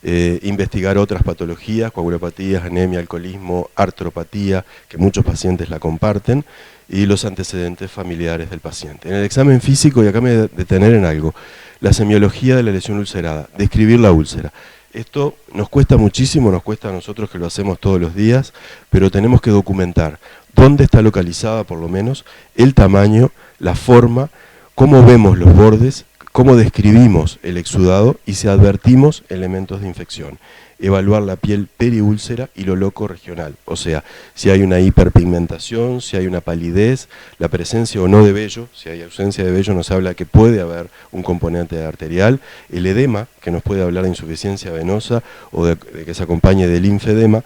investigar otras patologías, coagulopatías, anemia, alcoholismo, artropatía, que muchos pacientes la comparten, y los antecedentes familiares del paciente. En el examen físico, y acá me voy a detener en algo, la semiología de la lesión ulcerada, describir la úlcera. Esto nos cuesta muchísimo, nos cuesta a nosotros que lo hacemos todos los días, pero tenemos que documentar dónde está localizada por lo menos, el tamaño, la forma, cómo vemos los bordes, cómo describimos el exudado y si advertimos elementos de infección. Evaluar la piel periúlcera y lo loco regional, o sea, si hay una hiperpigmentación, si hay una palidez, la presencia o no de vello, si hay ausencia de vello nos habla que puede haber un componente arterial, el edema, que nos puede hablar de insuficiencia venosa o de que se acompañe del linfedema,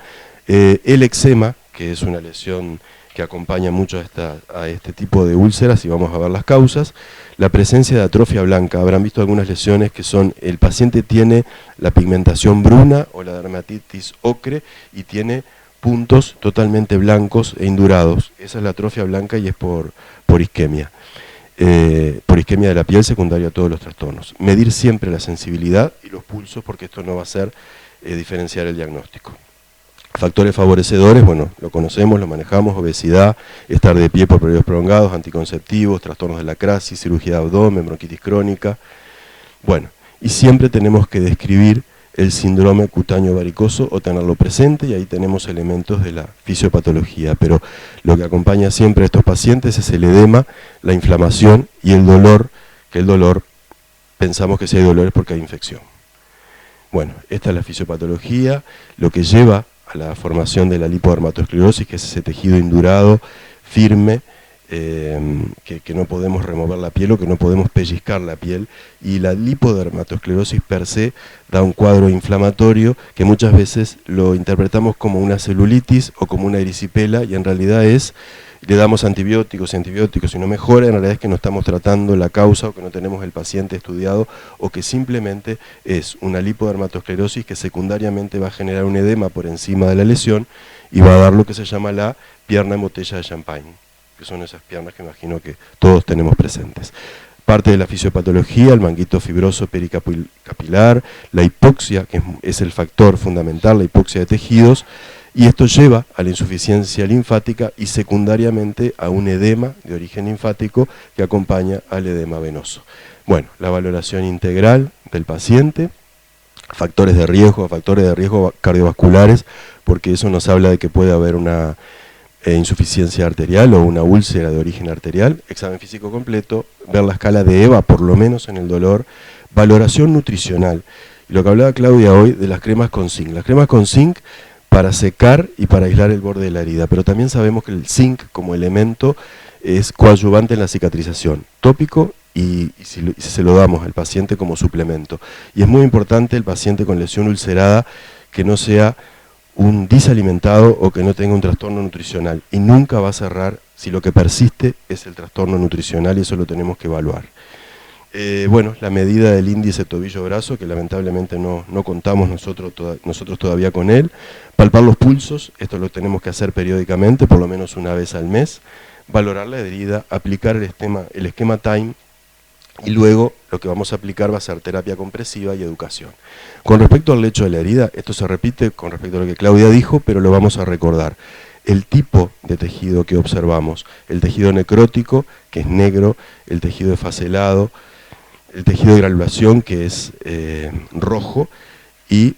el eczema, que es una lesión que acompaña mucho a este tipo de úlceras, y vamos a ver las causas, la presencia de atrofia blanca. Habrán visto algunas lesiones que son, el paciente tiene la pigmentación bruna o la dermatitis ocre y tiene puntos totalmente blancos e indurados. Esa es la atrofia blanca y es por isquemia. Por isquemia de la piel secundaria a todos los trastornos. Medir siempre la sensibilidad y los pulsos porque esto no va a ser diferenciar el diagnóstico. Factores favorecedores, bueno, lo conocemos, lo manejamos: obesidad, estar de pie por periodos prolongados, anticonceptivos, trastornos de la crasis, cirugía de abdomen, bronquitis crónica. Bueno, y siempre tenemos que describir el síndrome cutáneo varicoso o tenerlo presente, y ahí tenemos elementos de la fisiopatología, pero lo que acompaña siempre a estos pacientes es el edema, la inflamación y el dolor, que el dolor, pensamos que si hay dolor es porque hay infección. Bueno, esta es la fisiopatología, lo que lleva a la formación de la lipodermatosclerosis, que es ese tejido indurado, firme, que no podemos remover la piel o que no podemos pellizcar la piel, y la lipodermatosclerosis per se da un cuadro inflamatorio que muchas veces lo interpretamos como una celulitis o como una erisipela, y en realidad le damos antibióticos y no mejora. En realidad es que no estamos tratando la causa, o que no tenemos el paciente estudiado, o que simplemente es una lipodermatosclerosis que secundariamente va a generar un edema por encima de la lesión y va a dar lo que se llama la pierna en botella de champagne, que son esas piernas que imagino que todos tenemos presentes. Parte de la fisiopatología, el manguito fibroso pericapilar, la hipoxia, que es el factor fundamental, la hipoxia de tejidos, y esto lleva a la insuficiencia linfática y secundariamente a un edema de origen linfático que acompaña al edema venoso. Bueno, la valoración integral del paciente, factores de riesgo cardiovasculares, porque eso nos habla de que puede haber una insuficiencia arterial o una úlcera de origen arterial, examen físico completo, ver la escala de EVA, por lo menos en el dolor, valoración nutricional. Y lo que hablaba Claudia hoy de las cremas con zinc. Las cremas con zinc para secar y para aislar el borde de la herida, pero también sabemos que el zinc como elemento es coadyuvante en la cicatrización, tópico y si se lo damos al paciente como suplemento. Y es muy importante el paciente con lesión ulcerada que no sea un disalimentado o que no tenga un trastorno nutricional, y nunca va a cerrar si lo que persiste es el trastorno nutricional, y eso lo tenemos que evaluar. Bueno, la medida del índice tobillo-brazo, que lamentablemente no contamos nosotros todavía con él. Palpar los pulsos, esto lo tenemos que hacer periódicamente, por lo menos una vez al mes. Valorar la herida, aplicar el esquema TIME, y luego lo que vamos a aplicar va a ser terapia compresiva y educación. Con respecto al lecho de la herida, esto se repite con respecto a lo que Claudia dijo, pero lo vamos a recordar. El tipo de tejido que observamos, el tejido necrótico, que es negro, el tejido esfacelado, el tejido de granulación, que es rojo, y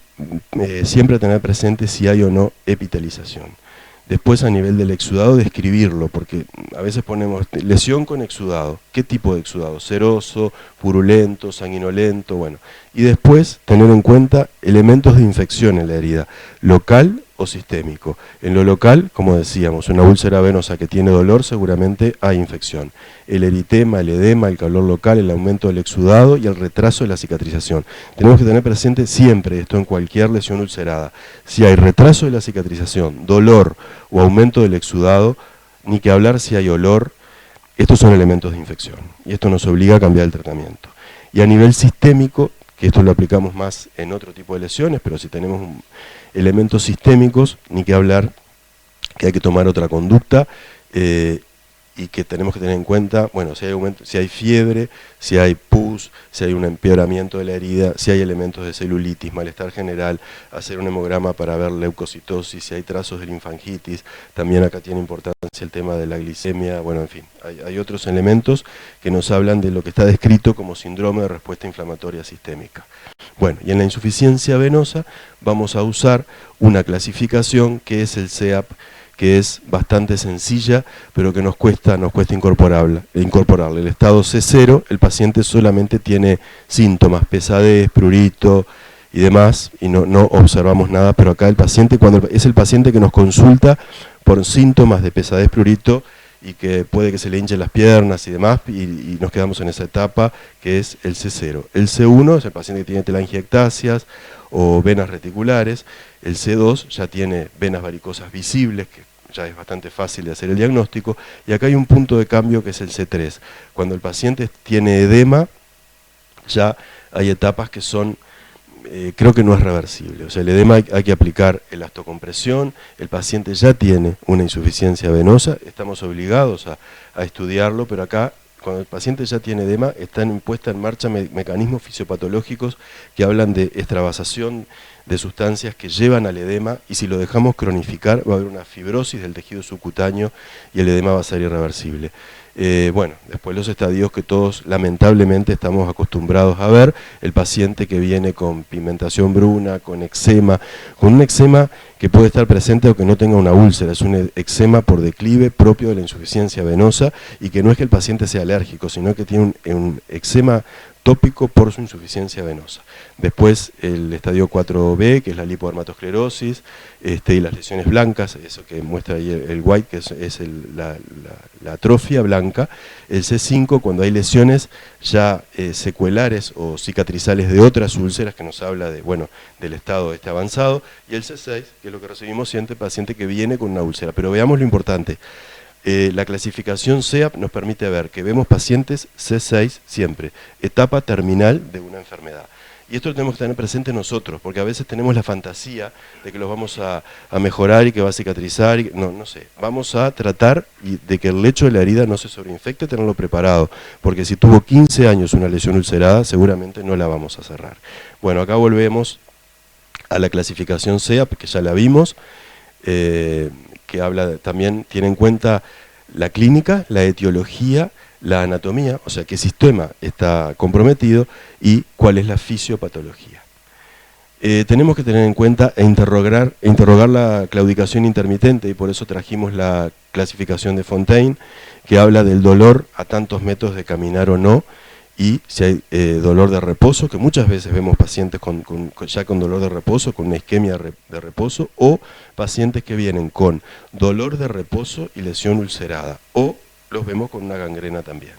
siempre tener presente si hay o no epitelización. Después, a nivel del exudado, describirlo, porque a veces ponemos lesión con exudado. ¿Qué tipo de exudado? Seroso, purulento, sanguinolento, bueno. Y después, tener en cuenta elementos de infección en la herida, local o sistémico. En lo local, como decíamos, una úlcera venosa que tiene dolor, seguramente hay infección. El eritema, el edema, el calor local, el aumento del exudado y el retraso de la cicatrización. Tenemos que tener presente siempre esto en cualquier lesión ulcerada. Si hay retraso de la cicatrización, dolor o aumento del exudado, ni que hablar si hay olor, estos son elementos de infección. Y esto nos obliga a cambiar el tratamiento. Y a nivel sistémico, que esto lo aplicamos más en otro tipo de lesiones, pero si tenemos elementos sistémicos, ni que hablar que hay que tomar otra conducta, y que tenemos que tener en cuenta, bueno, si hay fiebre, si hay pus, si hay un empeoramiento de la herida, si hay elementos de celulitis, malestar general, hacer un hemograma para ver leucocitosis, si hay trazos de linfangitis, también acá tiene importancia el tema de la glicemia, bueno, en fin, hay otros elementos que nos hablan de lo que está descrito como síndrome de respuesta inflamatoria sistémica. Bueno, y en la insuficiencia venosa vamos a usar una clasificación que es el CEAP, que es bastante sencilla, pero que nos cuesta incorporarla. El estado C0, el paciente solamente tiene síntomas, pesadez, prurito y demás, y no observamos nada, pero acá el paciente, cuando es el paciente que nos consulta por síntomas de pesadez, prurito, y que puede que se le hinchen las piernas y demás, y nos quedamos en esa etapa que es el C0. El C1 es el paciente que tiene telangiectasias o venas reticulares. El C2 ya tiene venas varicosas visibles, que ya es bastante fácil de hacer el diagnóstico, y acá hay un punto de cambio que es el C3. Cuando el paciente tiene edema, ya hay etapas que son, creo que no es reversible. O sea, el edema hay que aplicar elastocompresión, el paciente ya tiene una insuficiencia venosa, estamos obligados a estudiarlo, pero acá, cuando el paciente ya tiene edema, están puestas en marcha mecanismos fisiopatológicos que hablan de extravasación de sustancias que llevan al edema, y si lo dejamos cronificar va a haber una fibrosis del tejido subcutáneo y el edema va a ser irreversible. Bueno, después los estadios que todos lamentablemente estamos acostumbrados a ver, el paciente que viene con pigmentación bruna, con un eczema que puede estar presente o que no tenga una úlcera, es un eczema por declive propio de la insuficiencia venosa, y que no es que el paciente sea alérgico, sino que tiene un eczema tópico por su insuficiencia venosa. Después el estadio 4B, que es la lipodermatosclerosis, y las lesiones blancas, eso que muestra ahí el white, que es la atrofia blanca. El C5, cuando hay lesiones ya secuelares o cicatrizales de otras úlceras, que nos habla de, bueno, del estado avanzado. Y el C6, que es lo que recibimos siempre, paciente que viene con una úlcera. Pero veamos lo importante. La clasificación CEAP nos permite ver que vemos pacientes C6 siempre, etapa terminal de una enfermedad. Y esto lo tenemos que tener presente nosotros, porque a veces tenemos la fantasía de que los vamos a mejorar y que va a cicatrizar. No sé, vamos a tratar de que el lecho de la herida no se sobreinfecte, tenerlo preparado, porque si tuvo 15 años una lesión ulcerada, seguramente no la vamos a cerrar. Bueno, acá volvemos a la clasificación CEAP, que ya la vimos, que habla también, tiene en cuenta la clínica, la etiología, la anatomía, o sea, qué sistema está comprometido y cuál es la fisiopatología. Tenemos que tener en cuenta e interrogar la claudicación intermitente, y por eso trajimos la clasificación de Fontaine, que habla del dolor a tantos metros de caminar o no, y si hay dolor de reposo, que muchas veces vemos pacientes ya con dolor de reposo, con una isquemia de reposo, o pacientes que vienen con dolor de reposo y lesión ulcerada, o los vemos con una gangrena también.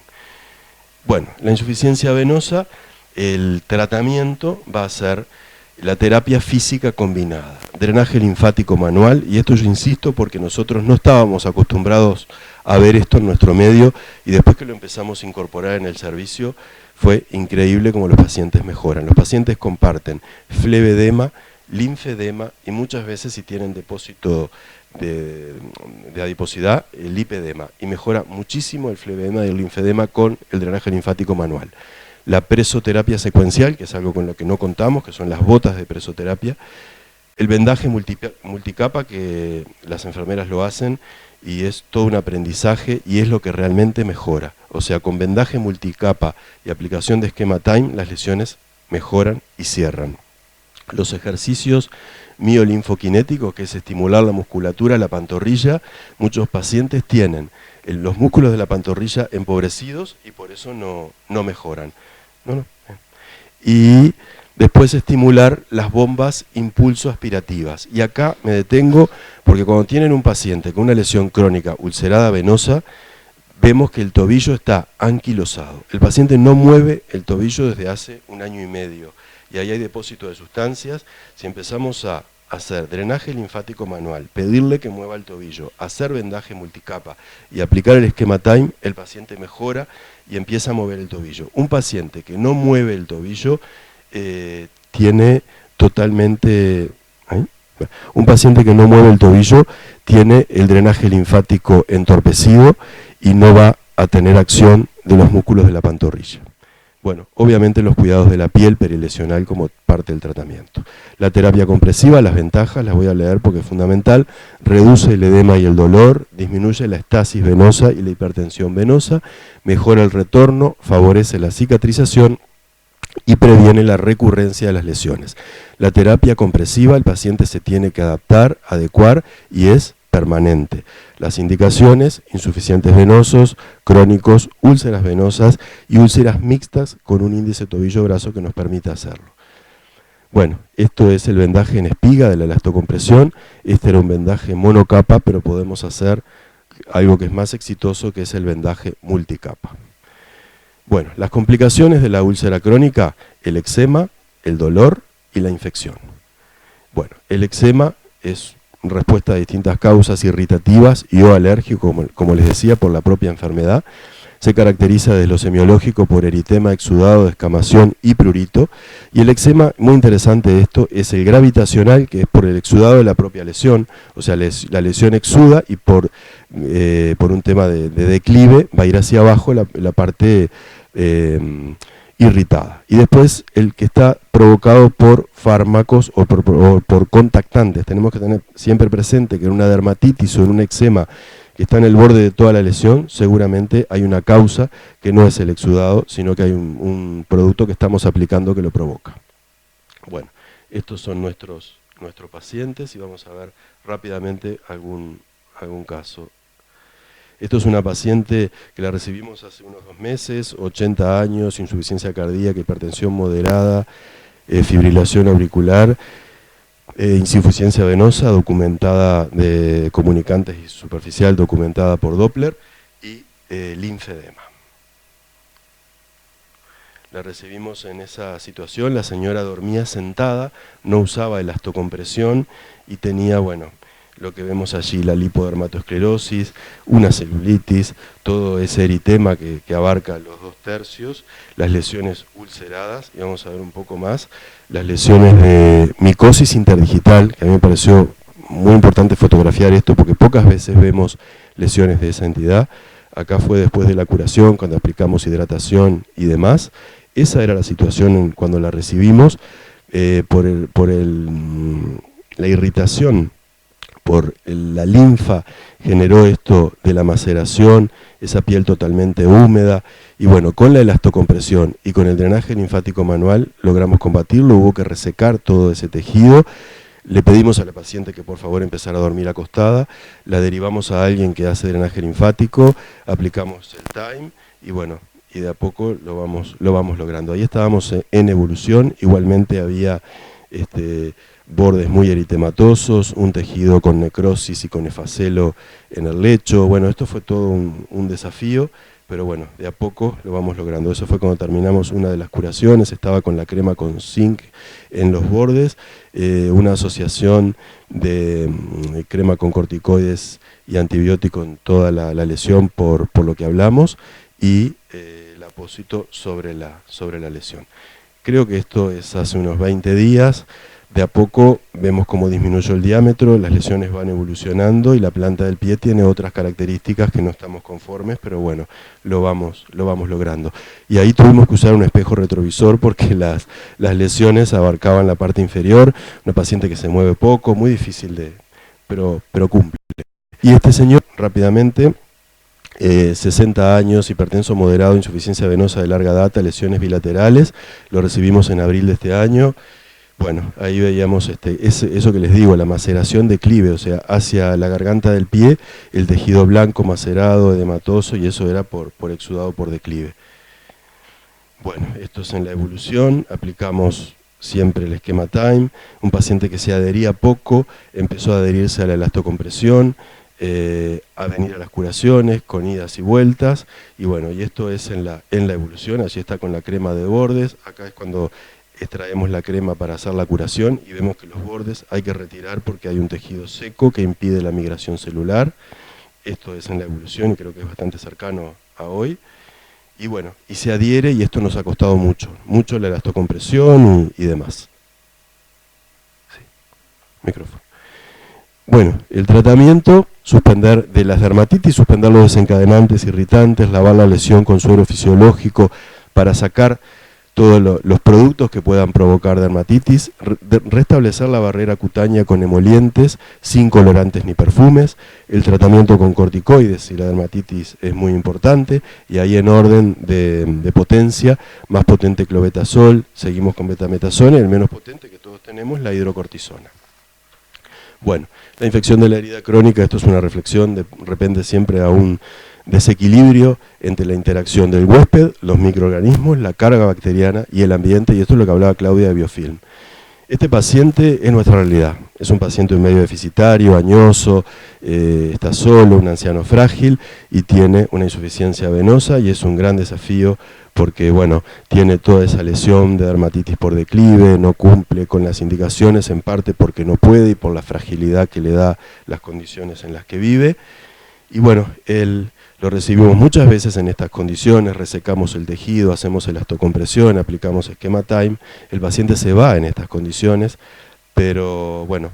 Bueno, la insuficiencia venosa, el tratamiento va a ser la terapia física combinada, drenaje linfático manual, y esto yo insisto porque nosotros no estábamos acostumbrados a ver esto en nuestro medio, y después que lo empezamos a incorporar en el servicio, fue increíble como los pacientes mejoran. Los pacientes comparten flevedema, linfedema, y muchas veces si tienen depósito de adiposidad, el lipedema, y mejora muchísimo el flevedema y el linfedema con el drenaje linfático manual. La presoterapia secuencial, que es algo con lo que no contamos, que son las botas de presoterapia, el vendaje multicapa, que las enfermeras lo hacen, y es todo un aprendizaje, y es lo que realmente mejora. O sea, con vendaje multicapa y aplicación de esquema Time, las lesiones mejoran y cierran. Los ejercicios miolinfokinéticos, que es estimular la musculatura, la pantorrilla, muchos pacientes tienen los músculos de la pantorrilla empobrecidos y por eso no mejoran. Y después estimular las bombas impulso aspirativas. Y acá me detengo porque cuando tienen un paciente con una lesión crónica ulcerada venosa, vemos que el tobillo está anquilosado. El paciente no mueve el tobillo desde hace 1 año y medio. Y ahí hay depósito de sustancias. Si empezamos a hacer drenaje linfático manual, pedirle que mueva el tobillo, hacer vendaje multicapa y aplicar el esquema Time, el paciente mejora y empieza a mover el tobillo. Un paciente que no mueve el tobillo tiene totalmente... Un paciente que no mueve el tobillo tiene el drenaje linfático entorpecido y no va a tener acción de los músculos de la pantorrilla. Bueno, obviamente los cuidados de la piel perilesional como parte del tratamiento. La terapia compresiva, las ventajas, las voy a leer porque es fundamental. Reduce el edema y el dolor, disminuye la estasis venosa y la hipertensión venosa, mejora el retorno, favorece la cicatrización y previene la recurrencia de las lesiones. La terapia compresiva, el paciente se tiene que adaptar, adecuar y es permanente. Las indicaciones: insuficientes venosos, crónicos, úlceras venosas y úlceras mixtas con un índice tobillo-brazo que nos permita hacerlo. Bueno, esto es el vendaje en espiga de la elastocompresión. Este era un vendaje monocapa, pero podemos hacer algo que es más exitoso, que es el vendaje multicapa. Bueno, las complicaciones de la úlcera crónica: el eczema, el dolor y la infección. Bueno, el eczema es respuesta a distintas causas irritativas y o alérgico, como les decía, por la propia enfermedad. Se caracteriza desde lo semiológico por eritema, exudado, descamación y prurito. Y el eczema, muy interesante esto, es el gravitacional, que es por el exudado de la propia lesión. O sea, la lesión exuda y por un tema de declive va a ir hacia abajo la parte irritada. Y después el que está provocado por fármacos o por contactantes. Tenemos que tener siempre presente que en una dermatitis o en un eczema que está en el borde de toda la lesión, seguramente hay una causa que no es el exudado, sino que hay un producto que estamos aplicando que lo provoca. Bueno, estos son nuestros pacientes y vamos a ver rápidamente algún caso. Esto es una paciente que la recibimos hace unos 2 meses, 80 años, insuficiencia cardíaca, hipertensión moderada, fibrilación auricular, insuficiencia venosa documentada de comunicantes y superficial documentada por Doppler y linfedema. La recibimos en esa situación, la señora dormía sentada, no usaba elastocompresión y tenía, bueno, lo que vemos allí, la lipodermatoesclerosis, una celulitis, todo ese eritema que abarca los 2/3, las lesiones ulceradas, y vamos a ver un poco más, las lesiones de micosis interdigital, que a mí me pareció muy importante fotografiar esto porque pocas veces vemos lesiones de esa entidad. Acá fue después de la curación, cuando aplicamos hidratación y demás. Esa era la situación cuando la recibimos, la irritación por la linfa generó esto de la maceración, esa piel totalmente húmeda, y bueno, con la elastocompresión y con el drenaje linfático manual logramos combatirlo. Hubo que resecar todo ese tejido. Le pedimos a la paciente que por favor empezara a dormir acostada, la derivamos a alguien que hace drenaje linfático, aplicamos el Time y bueno, y de a poco lo vamos logrando. Ahí estábamos en evolución, igualmente había bordes muy eritematosos, un tejido con necrosis y con efacelo en el lecho. Bueno, esto fue todo un desafío, pero bueno, de a poco lo vamos logrando. Eso fue cuando terminamos una de las curaciones, estaba con la crema con zinc en los bordes, una asociación de crema con corticoides y antibiótico en toda la lesión por lo que hablamos, y el apósito sobre la lesión. Creo que esto es hace unos 20 días. De a poco vemos cómo disminuyó el diámetro, las lesiones van evolucionando y la planta del pie tiene otras características que no estamos conformes, pero bueno, lo vamos logrando. Y ahí tuvimos que usar un espejo retrovisor porque las lesiones abarcaban la parte inferior, una paciente que se mueve poco, muy difícil pero cumple. Y este señor, rápidamente, 60 años, hipertenso moderado, insuficiencia venosa de larga data, lesiones bilaterales, lo recibimos en abril de este año. Bueno, ahí veíamos eso que les digo, la maceración declive, o sea, hacia la garganta del pie, el tejido blanco macerado, edematoso, y eso era por exudado por declive. Bueno, esto es en la evolución, aplicamos siempre el esquema Time, un paciente que se adhería poco, empezó a adherirse a la elastocompresión, a venir a las curaciones, con idas y vueltas, y bueno, y esto es en la evolución, allí está con la crema de bordes, acá es cuando extraemos la crema para hacer la curación y vemos que los bordes hay que retirar porque hay un tejido seco que impide la migración celular. Esto es en la evolución y creo que es bastante cercano a hoy. Y bueno, y se adhiere y esto nos ha costado mucho la elastocompresión y demás. Sí. Micrófono. Bueno, el tratamiento, suspender de las dermatitis, suspender los desencadenantes irritantes, lavar la lesión con suero fisiológico para sacar todos los productos que puedan provocar dermatitis, restablecer la barrera cutánea con emolientes, sin colorantes ni perfumes, el tratamiento con corticoides si la dermatitis es muy importante, y ahí en orden de potencia, más potente clobetasol, seguimos con betametasona, y el menos potente que todos tenemos, la hidrocortisona. Bueno, la infección de la herida crónica, esto es una reflexión, de repente siempre a un desequilibrio entre la interacción del huésped, los microorganismos, la carga bacteriana y el ambiente, y esto es lo que hablaba Claudia de biofilm. Este paciente es nuestra realidad, es un paciente medio deficitario, añoso, está solo, un anciano frágil y tiene una insuficiencia venosa y es un gran desafío porque, bueno, tiene toda esa lesión de dermatitis por declive, no cumple con las indicaciones en parte porque no puede y por la fragilidad que le da las condiciones en las que vive. Y bueno, lo recibimos muchas veces en estas condiciones, resecamos el tejido, hacemos elastocompresión, aplicamos esquema Time, el paciente se va en estas condiciones, pero bueno,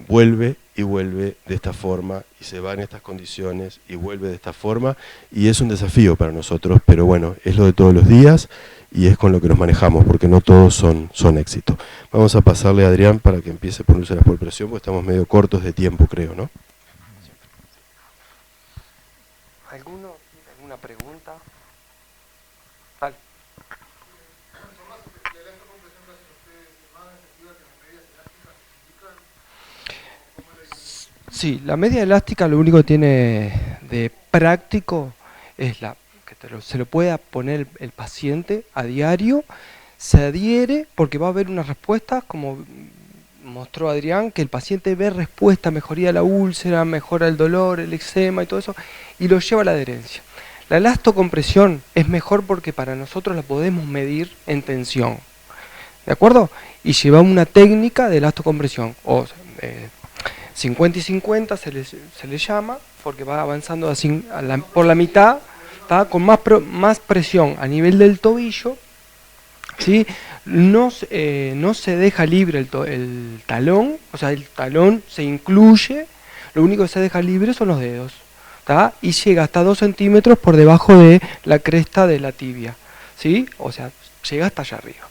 vuelve y vuelve de esta forma, y se va en estas condiciones y vuelve de esta forma, y es un desafío para nosotros, pero bueno, es lo de todos los días y es con lo que nos manejamos, porque no todos son éxito. Vamos a pasarle a Adrián para que empiece por úlceras por presión, porque estamos medio cortos de tiempo, creo, ¿no? ¿Alguna pregunta? Dale. Sí, la media elástica lo único que tiene de práctico es se lo puede poner el paciente a diario, se adhiere porque va a haber una respuesta, como mostró Adrián, que el paciente ve respuesta, mejoría de la úlcera, mejora el dolor, el eczema y todo eso, y lo lleva a la adherencia. La elastocompresión es mejor porque para nosotros la podemos medir en tensión, ¿de acuerdo? Y lleva una técnica de elastocompresión, o 50 y 50 se le llama, porque va avanzando así por la mitad, ¿tá? Con más presión a nivel del tobillo, ¿sí? No se deja libre el talón, o sea, el talón se incluye, lo único que se deja libre son los dedos, ¿tá? Y llega hasta 2 centímetros por debajo de la cresta de la tibia, ¿sí? O sea, llega hasta allá arriba.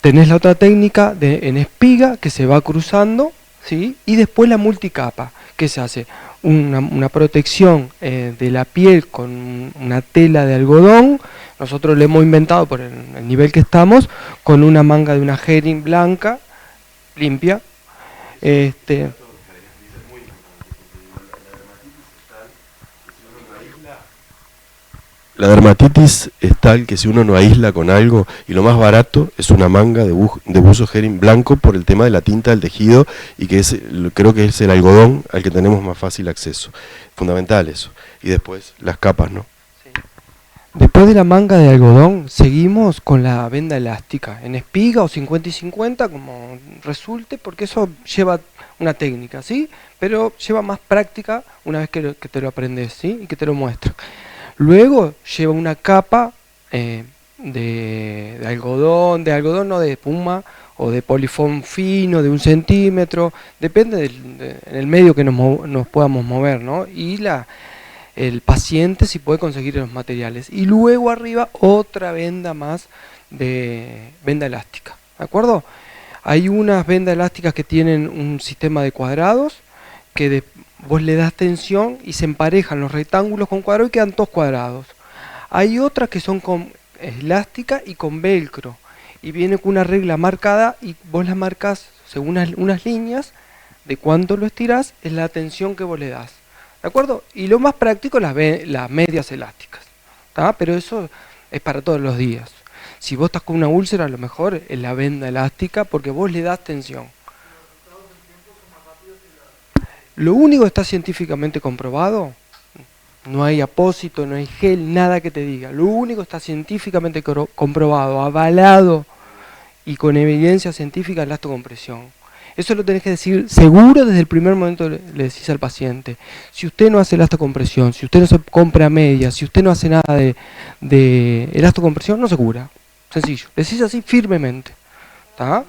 Tenés la otra técnica en espiga que se va cruzando, ¿sí? Y después la multicapa, que se hace una protección de la piel con una tela de algodón. Nosotros le hemos inventado por el nivel que estamos, con una manga de una herring blanca, limpia. La dermatitis es tal que si uno no aísla con algo, y lo más barato es una manga de buzo herring blanco por el tema de la tinta del tejido, y que creo que es el algodón al que tenemos más fácil acceso. Fundamental eso. Y después las capas, ¿no? Sí. Después de la manga de algodón, seguimos con la venda elástica, en espiga o 50 y 50, como resulte, porque eso lleva una técnica, ¿sí? Pero lleva más práctica una vez que te lo aprendes, ¿sí? Y que te lo muestran. Luego lleva una capa de algodón no de espuma, o de polifón fino, de 1 centímetro, depende del medio que nos podamos mover, ¿no? Y el paciente si puede conseguir los materiales. Y luego arriba otra venda más de venda elástica, ¿de acuerdo? Hay unas vendas elásticas que tienen un sistema de cuadrados, que vos le das tensión y se emparejan los rectángulos con cuadrados y quedan todos cuadrados. Hay otras que son con elástica y con velcro, y viene con una regla marcada y vos la marcas según unas líneas de cuánto lo estirás, es la tensión que vos le das, ¿de acuerdo? Y lo más práctico, las medias elásticas, ¿tá? Pero eso es para todos los días. Si vos estás con una úlcera, a lo mejor es la venda elástica porque vos le das tensión. Lo único que está científicamente comprobado, no hay apósito, no hay gel, nada que te diga. Lo único que está científicamente comprobado, avalado y con evidencia científica es la elastocompresión. Eso lo tenés que decir seguro desde el primer momento, le decís al paciente. Si usted no hace elastocompresión, si usted no se compra medias, si usted no hace nada de elastocompresión, no se cura. Sencillo. Decís así firmemente. ¿Está?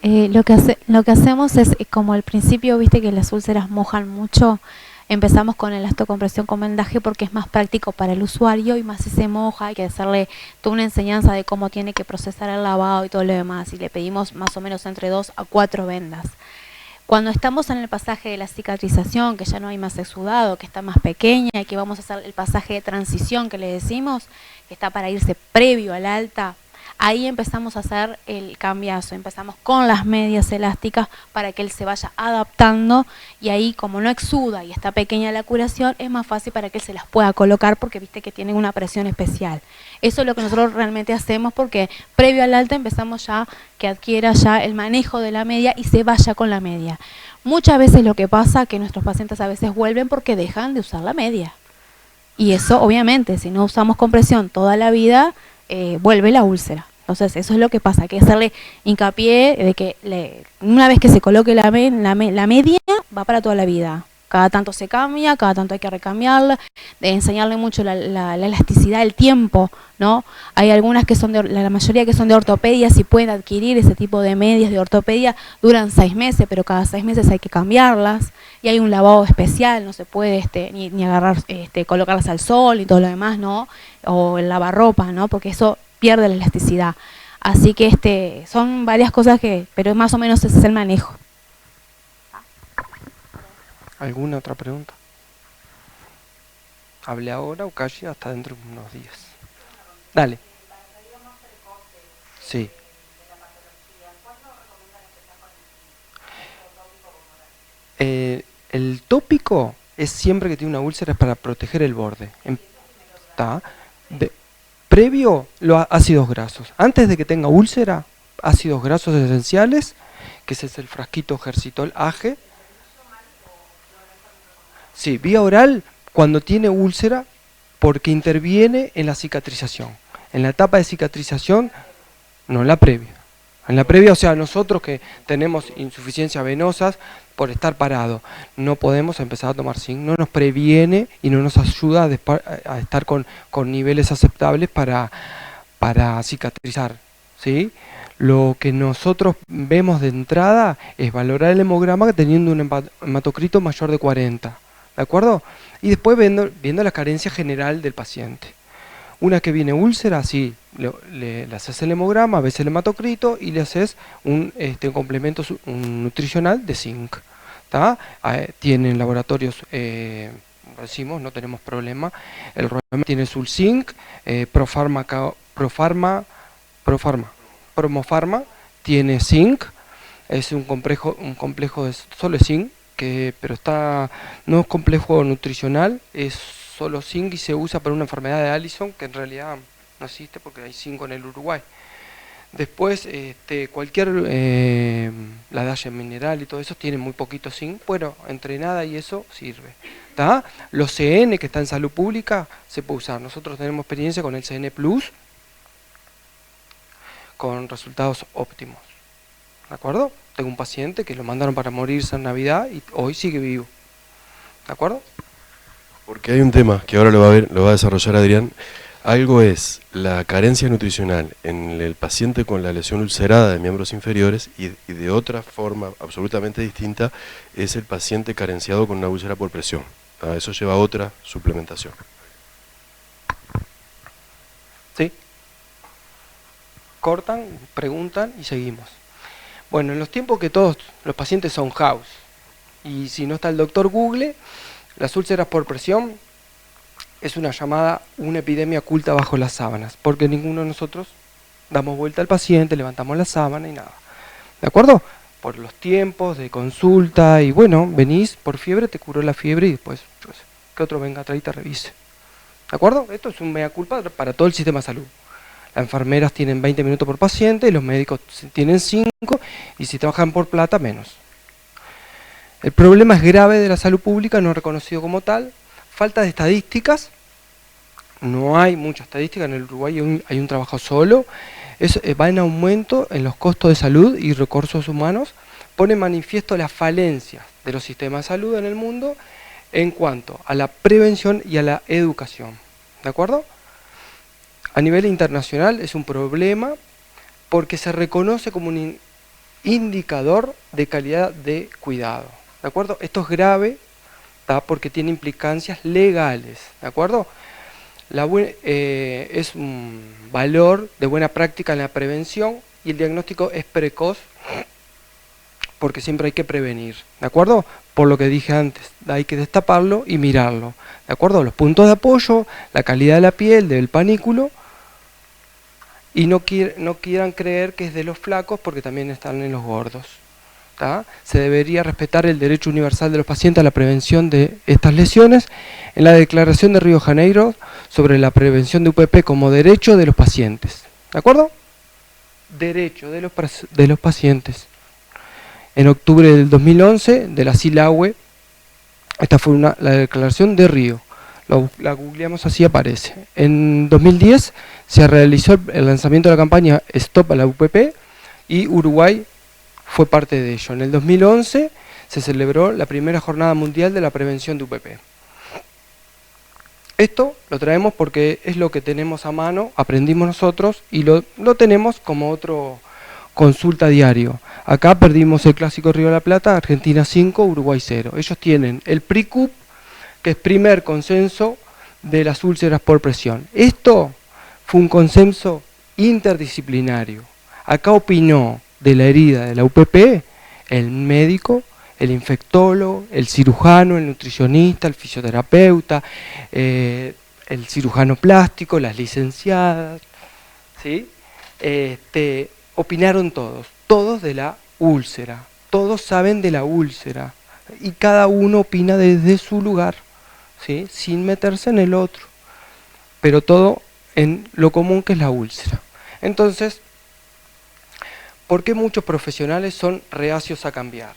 Lo que hacemos es, como al principio, viste que las úlceras mojan mucho, empezamos con el elastocompresión con vendaje porque es más práctico para el usuario, y más si se moja hay que hacerle toda una enseñanza de cómo tiene que procesar el lavado y todo lo demás, y le pedimos más o menos entre 2 a 4 vendas. Cuando estamos en el pasaje de la cicatrización, que ya no hay más exudado, que está más pequeña, y que vamos a hacer el pasaje de transición que le decimos, que está para irse previo al alta, ahí empezamos a hacer el cambiazo, empezamos con las medias elásticas para que él se vaya adaptando, y ahí como no exuda y está pequeña la curación, es más fácil para que él se las pueda colocar porque viste que tienen una presión especial. Eso es lo que nosotros realmente hacemos, porque previo al alta empezamos ya que adquiera ya el manejo de la media y se vaya con la media. Muchas veces lo que pasa es que nuestros pacientes a veces vuelven porque dejan de usar la media. Y eso obviamente, si no usamos compresión toda la vida, vuelve la úlcera. Entonces eso es lo que pasa, hay que hacerle hincapié de que una vez que se coloque la media, va para toda la vida. Cada tanto se cambia, cada tanto hay que recambiarla, de enseñarle mucho la elasticidad del tiempo, ¿no? Hay algunas que son la mayoría que son de ortopedia, si pueden adquirir ese tipo de medias de ortopedia, duran 6 meses, pero cada 6 meses hay que cambiarlas, y hay un lavado especial, no se puede ni agarrar, colocarlas al sol y todo lo demás, ¿no? O el lavarropa, ¿no? Porque eso pierde la elasticidad. Así que son varias cosas pero más o menos ese es el manejo. ¿Alguna otra pregunta? ¿Hable ahora o calle hasta dentro de unos días? Dale. Sí. El tópico es siempre que tiene una úlcera, es para proteger el borde. ¿Está? Previo, los ácidos grasos. Antes de que tenga úlcera, ácidos grasos esenciales, que ese es el frasquito Gersitol AG. Sí, vía oral cuando tiene úlcera, porque interviene en la cicatrización. En la etapa de cicatrización, no en la previa. En la previa, o sea, nosotros que tenemos insuficiencias venosas por estar parado, no podemos empezar a tomar zinc, no nos previene y no nos ayuda a estar con niveles aceptables para cicatrizar, ¿sí? Lo que nosotros vemos de entrada es valorar el hemograma teniendo un hematocrito mayor de 40, ¿de acuerdo? Y después viendo la carencia general del paciente. Una que viene úlcera, sí, le haces el hemograma, ves el hematocrito y le haces un complemento nutricional de zinc. Tienen laboratorios, decimos, no tenemos problema. El Roem tiene Sulzinc, Profarma tiene zinc, es un complejo de solo zinc, pero no es complejo nutricional, es solo zinc y se usa para una enfermedad de Allison que en realidad no existe porque hay zinc en el Uruguay. Después, cualquier, la Dalle mineral y todo eso tiene muy poquito zinc. Bueno, entre nada y eso sirve. ¿Tá? Los CN que está en salud pública se puede usar. Nosotros tenemos experiencia con el CN Plus con resultados óptimos. ¿De acuerdo? Tengo un paciente que lo mandaron para morirse en Navidad y hoy sigue vivo. ¿De acuerdo? Porque hay un tema que ahora lo va a desarrollar Adrián. Algo es la carencia nutricional en el paciente con la lesión ulcerada de miembros inferiores y de otra forma absolutamente distinta es el paciente carenciado con una úlcera por presión. Eso lleva a otra suplementación. ¿Sí? Cortan, preguntan y seguimos. Bueno, en los tiempos que todos los pacientes son house y si no está el doctor Google, las úlceras por presión es una epidemia oculta bajo las sábanas, porque ninguno de nosotros damos vuelta al paciente, levantamos la sábana y nada. ¿De acuerdo? Por los tiempos de consulta y bueno, venís por fiebre, te curó la fiebre y después que otro venga atrás y te revise. ¿De acuerdo? Esto es un mea culpa para todo el sistema de salud. Las enfermeras tienen 20 minutos por paciente, los médicos tienen 5 y si trabajan por plata, menos. El problema es grave de la salud pública, no reconocido como tal. Falta de estadísticas, no hay mucha estadística, en el Uruguay hay un trabajo solo, va en aumento en los costos de salud y recursos humanos, pone manifiesto las falencias de los sistemas de salud en el mundo en cuanto a la prevención y a la educación. ¿De acuerdo? A nivel internacional es un problema porque se reconoce como un indicador de calidad de cuidado. ¿De acuerdo? Esto es grave, porque tiene implicancias legales, ¿de acuerdo? Es un valor de buena práctica en la prevención y el diagnóstico es precoz porque siempre hay que prevenir, ¿de acuerdo? Por lo que dije antes, hay que destaparlo y mirarlo, ¿de acuerdo? Los puntos de apoyo, la calidad de la piel, del panículo y no quieran creer que es de los flacos porque también están en los gordos. Se debería respetar el derecho universal de los pacientes a la prevención de estas lesiones. En la Declaración de Río de Janeiro sobre la prevención de UPP como derecho de los pacientes. ¿De acuerdo? Derecho de los pacientes. En octubre del 2011, de la CILAUE, esta fue la Declaración de Río. La googleamos, así aparece. En 2010 se realizó el lanzamiento de la campaña Stop a la UPP y Uruguay fue parte de ello. En el 2011 se celebró la primera jornada mundial de la prevención de UPP. Esto lo traemos porque es lo que tenemos a mano, aprendimos nosotros y lo tenemos como otro consulta diario. Acá perdimos el clásico Río de la Plata, Argentina 5, Uruguay 0. Ellos tienen el PRICUP, que es primer consenso de las úlceras por presión. Esto fue un consenso interdisciplinario. Acá opinó de la herida de la UPP, el médico, el infectólogo, el cirujano, el nutricionista, el fisioterapeuta, el cirujano plástico, las licenciadas, ¿sí? Opinaron todos de la úlcera, todos saben de la úlcera y cada uno opina desde su lugar, ¿sí? Sin meterse en el otro, pero todo en lo común que es la úlcera. Entonces, ¿por qué muchos profesionales son reacios a cambiar?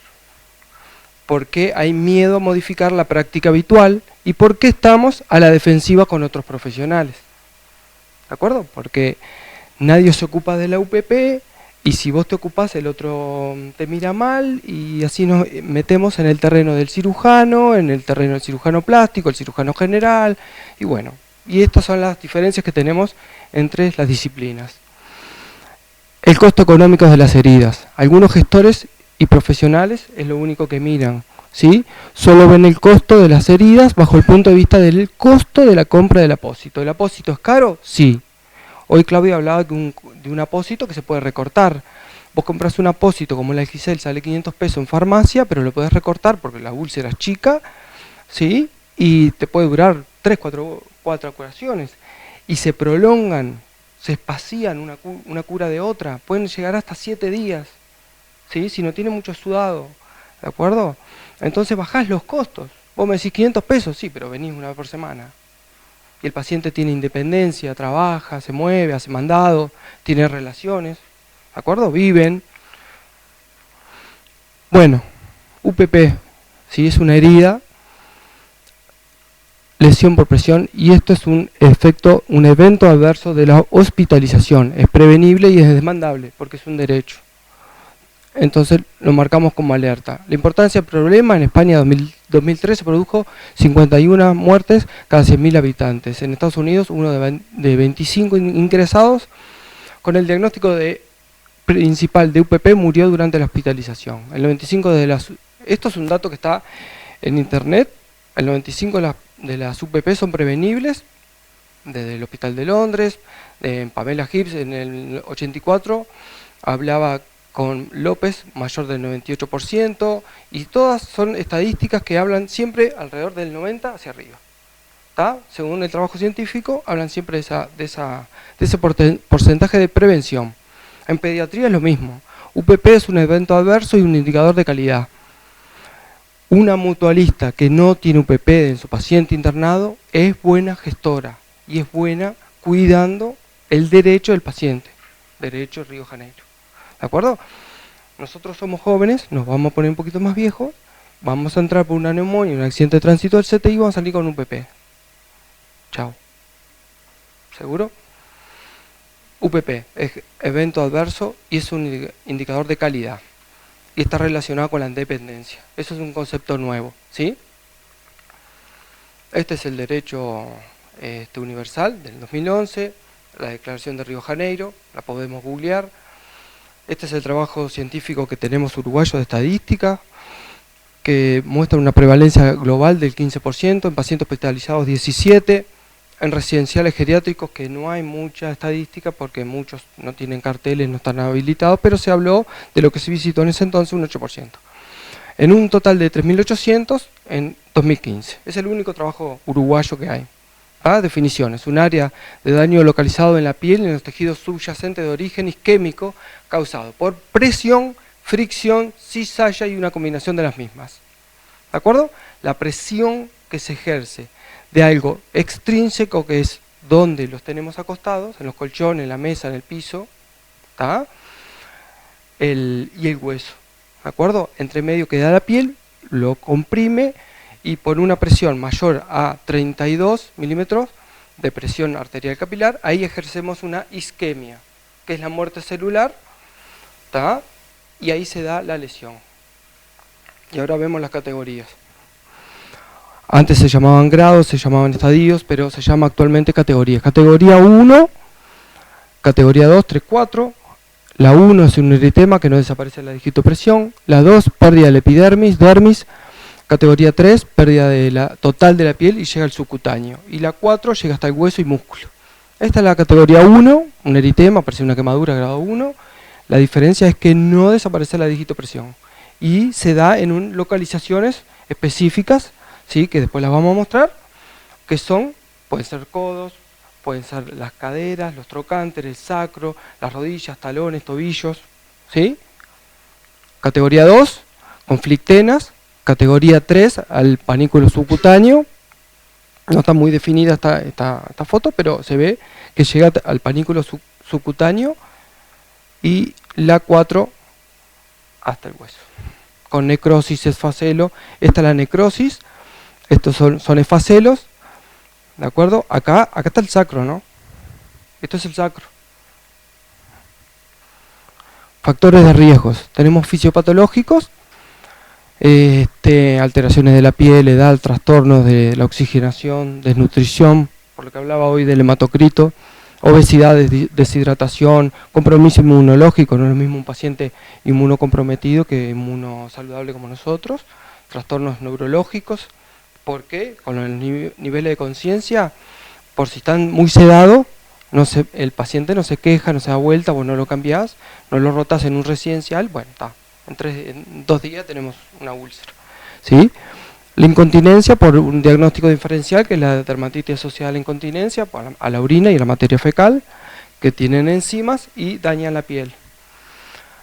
¿Por qué hay miedo a modificar la práctica habitual? ¿Y por qué estamos a la defensiva con otros profesionales? ¿De acuerdo? Porque nadie se ocupa de la UPP y si vos te ocupás el otro te mira mal y así nos metemos en el terreno del cirujano, en el terreno del cirujano plástico, el cirujano general y bueno. Y estas son las diferencias que tenemos entre las disciplinas. El costo económico de las heridas. Algunos gestores y profesionales es lo único que miran, ¿sí? Solo ven el costo de las heridas bajo el punto de vista del costo de la compra del apósito. ¿El apósito es caro? Sí. Hoy Claudia hablaba de un apósito que se puede recortar. Vos compras un apósito como el Gisel, sale 500 pesos en farmacia, pero lo podés recortar porque la úlcera es chica, ¿sí? Y te puede durar 3, 4 curaciones. Y se prolongan, se espacían una cura de otra, pueden llegar hasta 7 días, ¿sí? Si no tiene mucho sudado, ¿de acuerdo? Entonces bajás los costos. Vos me decís 500 pesos, sí, pero venís una vez por semana. Y el paciente tiene independencia, trabaja, se mueve, hace mandado, tiene relaciones, ¿De acuerdo? Viven. Bueno, UPP, si es una herida, lesión por presión, y esto es un evento adverso de la hospitalización. Es prevenible y es demandable, porque es un derecho. Entonces lo marcamos como alerta. La importancia del problema: en España 2013 se produjo 51 muertes cada 100.000 habitantes. En Estados Unidos, uno de 25 ingresados con el diagnóstico principal de UPP murió durante la hospitalización. El 95 esto es un dato que está en internet. El 95 de las UPP son prevenibles, desde el Hospital de Londres, Pamela Gibbs en el 84 hablaba con López, mayor del 98%, y todas son estadísticas que hablan siempre alrededor del 90 hacia arriba. ¿Tá? Según el trabajo científico, hablan siempre de ese porcentaje de prevención. En pediatría es lo mismo. UPP es un evento adverso y un indicador de calidad. Una mutualista que no tiene UPP en su paciente internado es buena gestora y es buena cuidando el derecho del paciente, derecho Río de Janeiro. ¿De acuerdo? Nosotros somos jóvenes, nos vamos a poner un poquito más viejos, vamos a entrar por una neumonía, un accidente de tránsito del CTI y vamos a salir con un UPP. Chao. ¿Seguro? UPP es evento adverso y es un indicador de calidad. Y está relacionado con la dependencia. Eso es un concepto nuevo, ¿sí? Este es el derecho universal del 2011, la Declaración de Río de Janeiro, la podemos googlear. Este es el trabajo científico que tenemos uruguayo de estadística, que muestra una prevalencia global del 15%, en pacientes hospitalizados 17%, en residenciales geriátricos que no hay mucha estadística porque muchos no tienen carteles, no están habilitados, pero se habló de lo que se visitó en ese entonces, un 8%. En un total de 3.800 en 2015. Es el único trabajo uruguayo que hay. Definiciones: un área de daño localizado en la piel y en los tejidos subyacentes de origen isquémico causado por presión, fricción, cizalla y una combinación de las mismas. ¿De acuerdo? La presión que se ejerce de algo extrínseco, que es donde los tenemos acostados, en los colchones, en la mesa, en el piso, ¿tá? Y el hueso, ¿de acuerdo? Entre medio queda la piel, lo comprime y por una presión mayor a 32 milímetros de presión arterial capilar, ahí ejercemos una isquemia, que es la muerte celular, ¿tá? Y ahí se da la lesión. Y ahora vemos las categorías. Antes se llamaban grados, se llamaban estadios, pero se llama actualmente categorías. Categoría 1, categoría 2, 3, 4. La 1 es un eritema que no desaparece la digitopresión. La 2, pérdida del epidermis, dermis. Categoría 3, pérdida total de la piel y llega al subcutáneo. Y la 4 llega hasta el hueso y músculo. Esta es la categoría 1, un eritema, parece una quemadura grado 1. La diferencia es que no desaparece la digitopresión. Y se da en localizaciones específicas, ¿sí? Que después las vamos a mostrar, que pueden ser codos, pueden ser las caderas, los trocánteres, el sacro, las rodillas, talones, tobillos, ¿sí? Categoría 2, conflictenas. Categoría 3, al panículo subcutáneo. No está muy definida esta foto, pero se ve que llega al panículo subcutáneo. Y la 4 hasta el hueso, con necrosis, esfacelo. Esta es la necrosis. Estos son esfacelos, ¿de acuerdo? Acá está el sacro, ¿no? Esto es el sacro. Factores de riesgos. Tenemos fisiopatológicos, alteraciones de la piel, edad, trastornos de la oxigenación, desnutrición, por lo que hablaba hoy del hematocrito, obesidad, deshidratación, compromiso inmunológico, no es lo mismo un paciente inmunocomprometido que inmunosaludable como nosotros, trastornos neurológicos. ¿Por qué? Con los niveles de conciencia, por si están muy sedados, el paciente no se queja, no se da vuelta, vos no lo cambiás, no lo rotás en un residencial, bueno, está. En 2 días tenemos una úlcera, ¿sí? La incontinencia por un diagnóstico diferencial, que es la dermatitis asociada a la incontinencia, a la orina y a la materia fecal, que tienen enzimas y dañan la piel.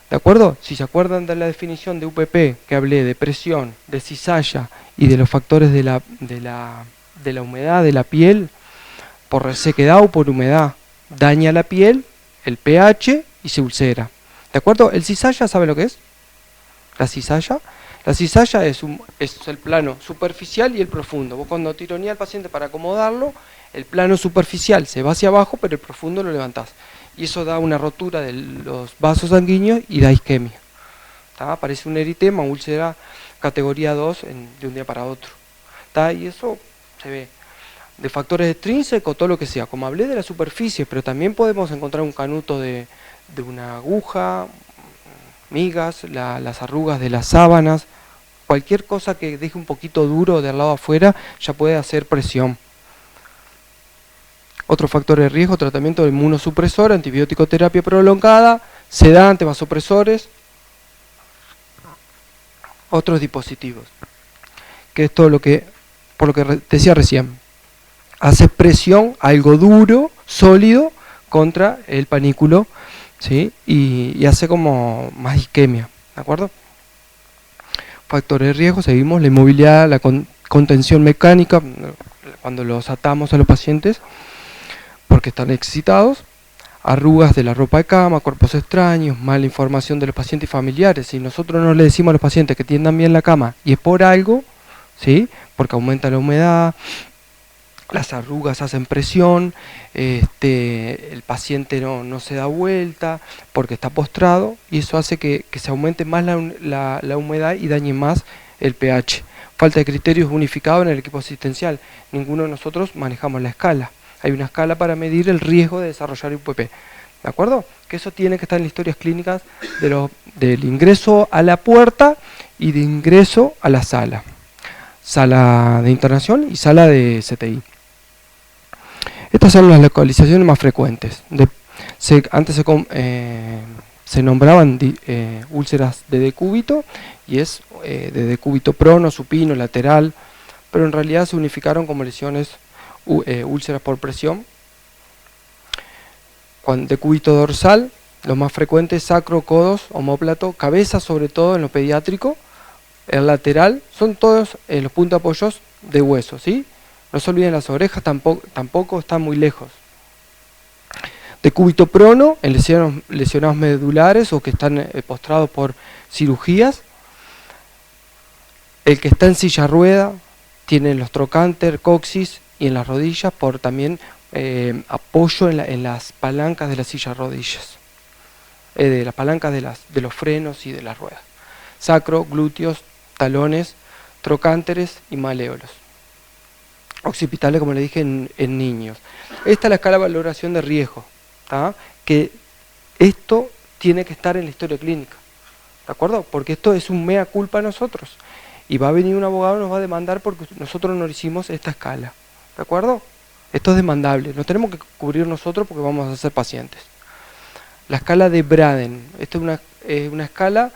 ¿De acuerdo? Si se acuerdan de la definición de UPP, que hablé de presión, de cizalla y de los factores de la humedad de la piel, por resequedad o por humedad, daña la piel, el pH y se ulcera. ¿De acuerdo? El cizalla, ¿sabe lo que es? La cizalla. La cizalla es el plano superficial y el profundo. Vos cuando tironea al paciente para acomodarlo, el plano superficial se va hacia abajo, pero el profundo lo levantás. Y eso da una rotura de los vasos sanguíneos y da isquemia. ¿Tá? Aparece un eritema, úlcera categoría 2 de un día para otro. ¿Tá? Y eso se ve de factores extrínsecos, todo lo que sea. Como hablé de la superficie, pero también podemos encontrar un canuto de una aguja, migas, las arrugas de las sábanas, cualquier cosa que deje un poquito duro del lado afuera ya puede hacer presión. Otro factor de riesgo, tratamiento de inmunosupresor, antibiótico terapia prolongada, sedantes, vasopresores, otros dispositivos. Que es todo lo que, por lo que decía recién, hace presión, algo duro, sólido, contra el panículo, ¿sí? Y hace como más isquemia, ¿de acuerdo? Factores de riesgo, seguimos, la inmovilidad, la contención mecánica, cuando los atamos a los pacientes, porque están excitados, arrugas de la ropa de cama, cuerpos extraños, mala información de los pacientes y familiares. Si nosotros no le decimos a los pacientes que tiendan bien la cama y es por algo, ¿sí? Porque aumenta la humedad, las arrugas hacen presión, el paciente no se da vuelta porque está postrado y eso hace que se aumente más la humedad y dañe más el pH. Falta de criterios unificados en el equipo asistencial. Ninguno de nosotros manejamos la escala. Hay una escala para medir el riesgo de desarrollar UPP. ¿De acuerdo? Que eso tiene que estar en las historias clínicas del ingreso a la puerta y de ingreso a la sala. Sala de internación y sala de CTI. Estas son las localizaciones más frecuentes. Antes se nombraban úlceras de decúbito y es de decúbito prono, supino, lateral, pero en realidad se unificaron como lesiones úlceras por presión. Decúbito dorsal, los más frecuentes sacro, codos, omóplato, cabeza sobre todo en lo pediátrico. El lateral son todos los puntos apoyos de hueso, ¿sí? No se olviden las orejas, tampoco están muy lejos. Decúbito prono, en lesionados medulares o que están postrados por cirugías. El que está en silla rueda, tiene los trocánter, coxis y en las rodillas por también apoyo en las palancas de las sillas rodillas. De las palancas de los frenos y de las ruedas. Sacro, glúteos, talones, trocánteres y maléolos. Occipitales, como le dije, en niños. Esta es la escala de valoración de riesgo, ¿tá? Que esto tiene que estar en la historia clínica, ¿de acuerdo? Porque esto es un mea culpa a nosotros. Y va a venir un abogado y nos va a demandar porque nosotros no hicimos esta escala, ¿de acuerdo? Esto es demandable, no tenemos que cubrir nosotros porque vamos a ser pacientes. La escala de Braden, esta es una escala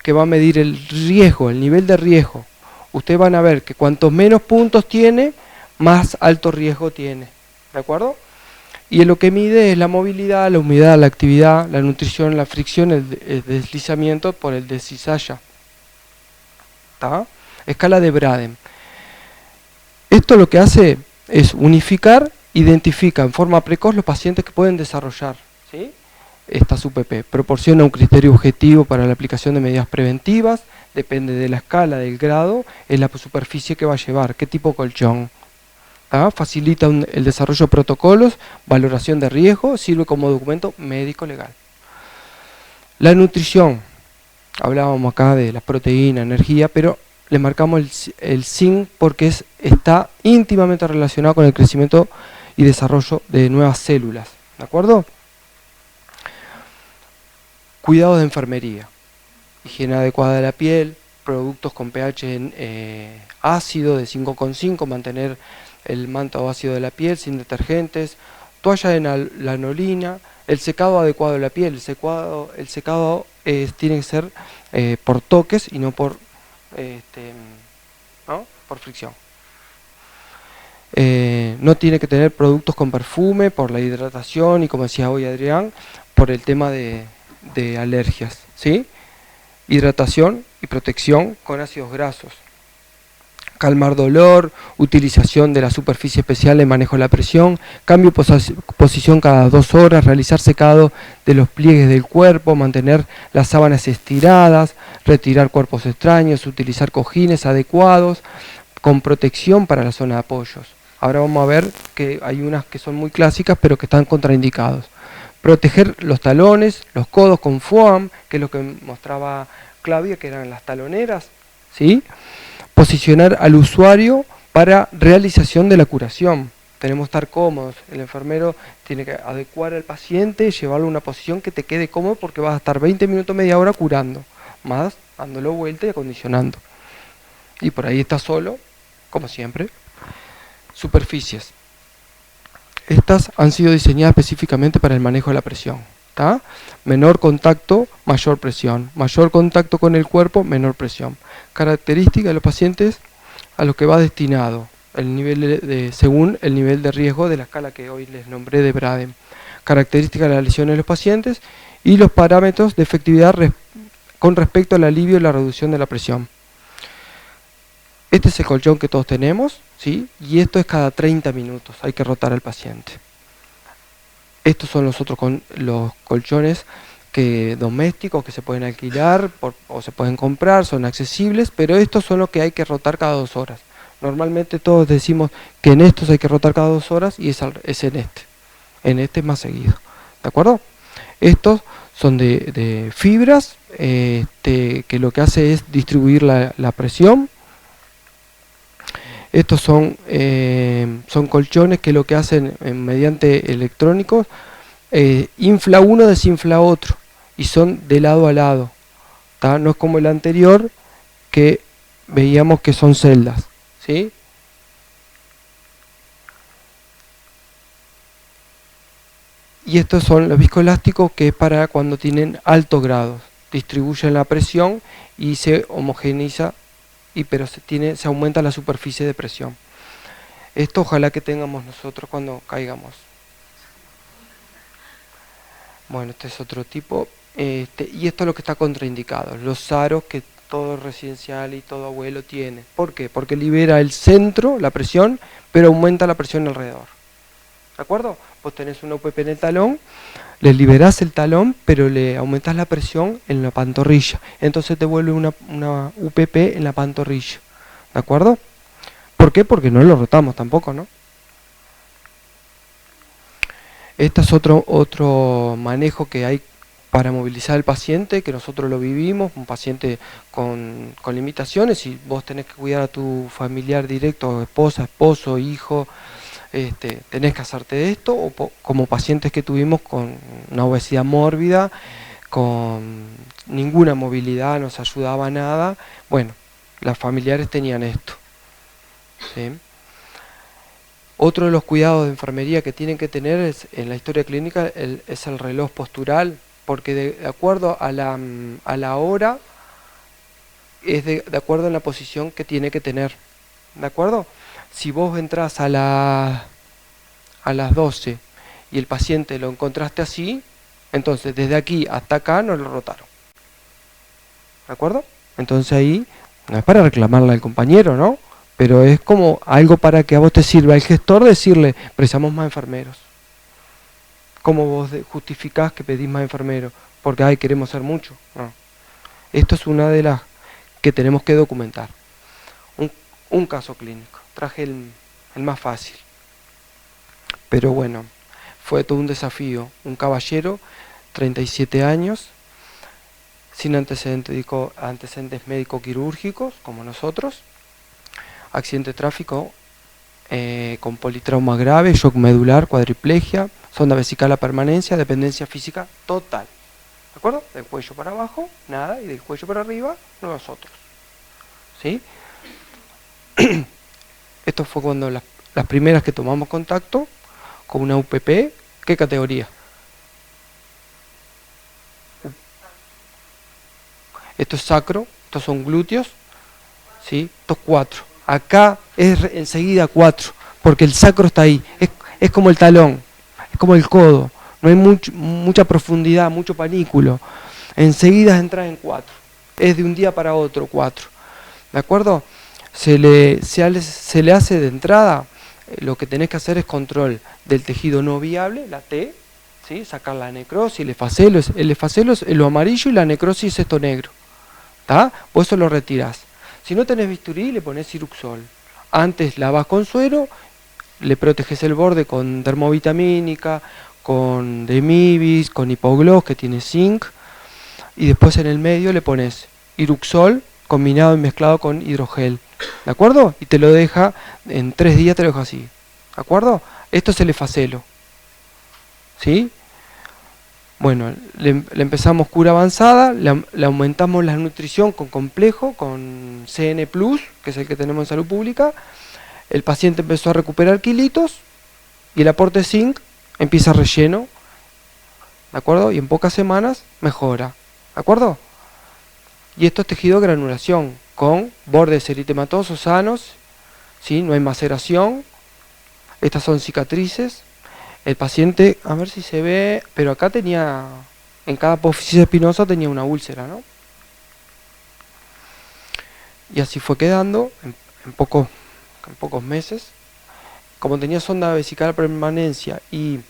que va a medir el riesgo, el nivel de riesgo. Ustedes van a ver que cuantos menos puntos tiene, más alto riesgo tiene, ¿de acuerdo? Y lo que mide es la movilidad, la humedad, la actividad, la nutrición, la fricción, el deslizamiento por el de cizalla. ¿Tá? Escala de Braden. Esto lo que hace es unificar, identifica en forma precoz los pacientes que pueden desarrollar, ¿sí? Estas UPP. Proporciona un criterio objetivo para la aplicación de medidas preventivas, depende de la escala, del grado, es la superficie que va a llevar, qué tipo de colchón. ¿Tá? Facilita el desarrollo de protocolos, valoración de riesgo, sirve como documento médico legal. La nutrición, hablábamos acá de las proteínas, energía, pero le marcamos el zinc porque está íntimamente relacionado con el crecimiento y desarrollo de nuevas células, ¿de acuerdo? Cuidados de enfermería, higiene adecuada de la piel, productos con pH ácido de 5,5, mantener el manto ácido de la piel sin detergentes, toalla de lanolina, el secado adecuado de la piel. El secado tiene que ser por toques y no por fricción. No tiene que tener productos con perfume por la hidratación y, como decía hoy Adrián, por el tema de alergias, ¿sí? Hidratación y protección con ácidos grasos. calmar dolor, utilización de la superficie especial de manejo de la presión, cambio de posición cada 2 horas, realizar secado de los pliegues del cuerpo, mantener las sábanas estiradas, retirar cuerpos extraños, utilizar cojines adecuados con protección para la zona de apoyos. Ahora vamos a ver que hay unas que son muy clásicas pero que están contraindicados. Proteger los talones, los codos con foam, que es lo que mostraba Claudia, que eran las taloneras, ¿sí? Posicionar al usuario para realización de la curación. Tenemos que estar cómodos. El enfermero tiene que adecuar al paciente, llevarlo a una posición que te quede cómodo porque vas a estar 20 minutos, media hora curando, más dándolo vuelta y acondicionando. Y por ahí está solo, como siempre. Superficies. Estas han sido diseñadas específicamente para el manejo de la presión. ¿Tá? Menor contacto, mayor presión. Mayor contacto con el cuerpo, menor presión. Características de los pacientes a los que va destinado, el nivel según el nivel de riesgo de la escala que hoy les nombré de Braden. Características de las lesiones de los pacientes y los parámetros de efectividad con respecto al alivio y la reducción de la presión. Este es el colchón que todos tenemos, ¿sí? Y esto es cada 30 minutos, hay que rotar al paciente. Estos son los colchones domésticos que se pueden alquilar o se pueden comprar, son accesibles, pero estos son los que hay que rotar cada 2 horas. Normalmente todos decimos que en estos hay que rotar cada 2 horas y es en este. En este es más seguido. ¿De acuerdo? Estos son de fibras, que lo que hace es distribuir la presión. Estos son colchones que lo que hacen mediante electrónicos, infla uno, desinfla otro, y son de lado a lado. ¿Tá? No es como el anterior, que veíamos que son celdas. ¿Sí? Y estos son los viscoelásticos, que es para cuando tienen altos grados. Distribuyen la presión y se homogeneiza, pero se aumenta la superficie de presión. Esto ojalá que tengamos nosotros cuando caigamos. Bueno, este es otro tipo. Y esto es lo que está contraindicado. Los aros que todo residencial y todo abuelo tiene. ¿Por qué? Porque libera el centro, la presión, pero aumenta la presión alrededor. ¿De acuerdo? Vos tenés una UPP en el talón, le liberás el talón, pero le aumentás la presión en la pantorrilla. Entonces te vuelve una UPP en la pantorrilla. ¿De acuerdo? ¿Por qué? Porque no lo rotamos tampoco, ¿no? Este es otro manejo que hay para movilizar al paciente, que nosotros lo vivimos, un paciente con limitaciones, y vos tenés que cuidar a tu familiar directo, esposa, esposo, hijo, tenés que hacerte de esto, o como pacientes que tuvimos con una obesidad mórbida, con ninguna movilidad, no se ayudaba nada, bueno, las familiares tenían esto. ¿Sí? Otro de los cuidados de enfermería que tienen que tener en la historia clínica es el reloj postural, porque de acuerdo a la hora, es de acuerdo a la posición que tiene que tener. ¿De acuerdo? Si vos entras a las 12 y el paciente lo encontraste así, entonces desde aquí hasta acá no lo rotaron. ¿De acuerdo? Entonces ahí no es para reclamarle al compañero, ¿no? Pero es como algo para que a vos te sirva el gestor decirle, precisamos más enfermeros. ¿Cómo vos justificás que pedís más enfermeros? Porque queremos ser mucho. No. Esto es una de las que tenemos que documentar. Un caso clínico. Traje el más fácil. Pero bueno, fue todo un desafío. Un caballero, 37 años, sin antecedentes médico-quirúrgicos, como nosotros. Accidente de tráfico con politrauma grave, shock medular, cuadriplegia, sonda vesical a permanencia, dependencia física total. ¿De acuerdo? Del cuello para abajo, nada, y del cuello para arriba, nosotros. ¿Sí? Esto fue cuando las primeras que tomamos contacto con una UPP. ¿Qué categoría? Esto es sacro, estos son glúteos, ¿sí? Estos 4. Acá es enseguida 4, porque el sacro está ahí, es como el talón, es como el codo, no hay mucha profundidad, mucho panículo, enseguida entras en 4, es de un día para otro 4, ¿de acuerdo? se le hace de entrada, lo que tenés que hacer es control del tejido no viable, la T, ¿sí? Sacar la necrosis, el efacelo es lo amarillo y la necrosis es esto negro. ¿Tá? Vos eso lo retirás. Si no tenés bisturí, le ponés Iruxol. Antes lavas con suero, le proteges el borde con dermovitamínica, con Demibis, con Hipogloss que tiene zinc, y después en el medio le pones Iruxol combinado y mezclado con hidrogel, ¿de acuerdo? Y te lo deja, en 3 días te lo deja así, ¿de acuerdo? Esto es el efacelo, ¿sí? Bueno, le empezamos cura avanzada, le aumentamos la nutrición con complejo, con CN+, que es el que tenemos en salud pública. El paciente empezó a recuperar kilitos y el aporte de zinc empieza relleno, ¿de acuerdo? Y en pocas semanas mejora, ¿de acuerdo? Y esto es tejido de granulación, con bordes eritematosos sanos, ¿sí? No hay maceración. Estas son cicatrices. El paciente, a ver si se ve, pero acá tenía, en cada apófisis espinosa tenía una úlcera, ¿no? Y así fue quedando en pocos meses. Como tenía sonda vesical permanencia y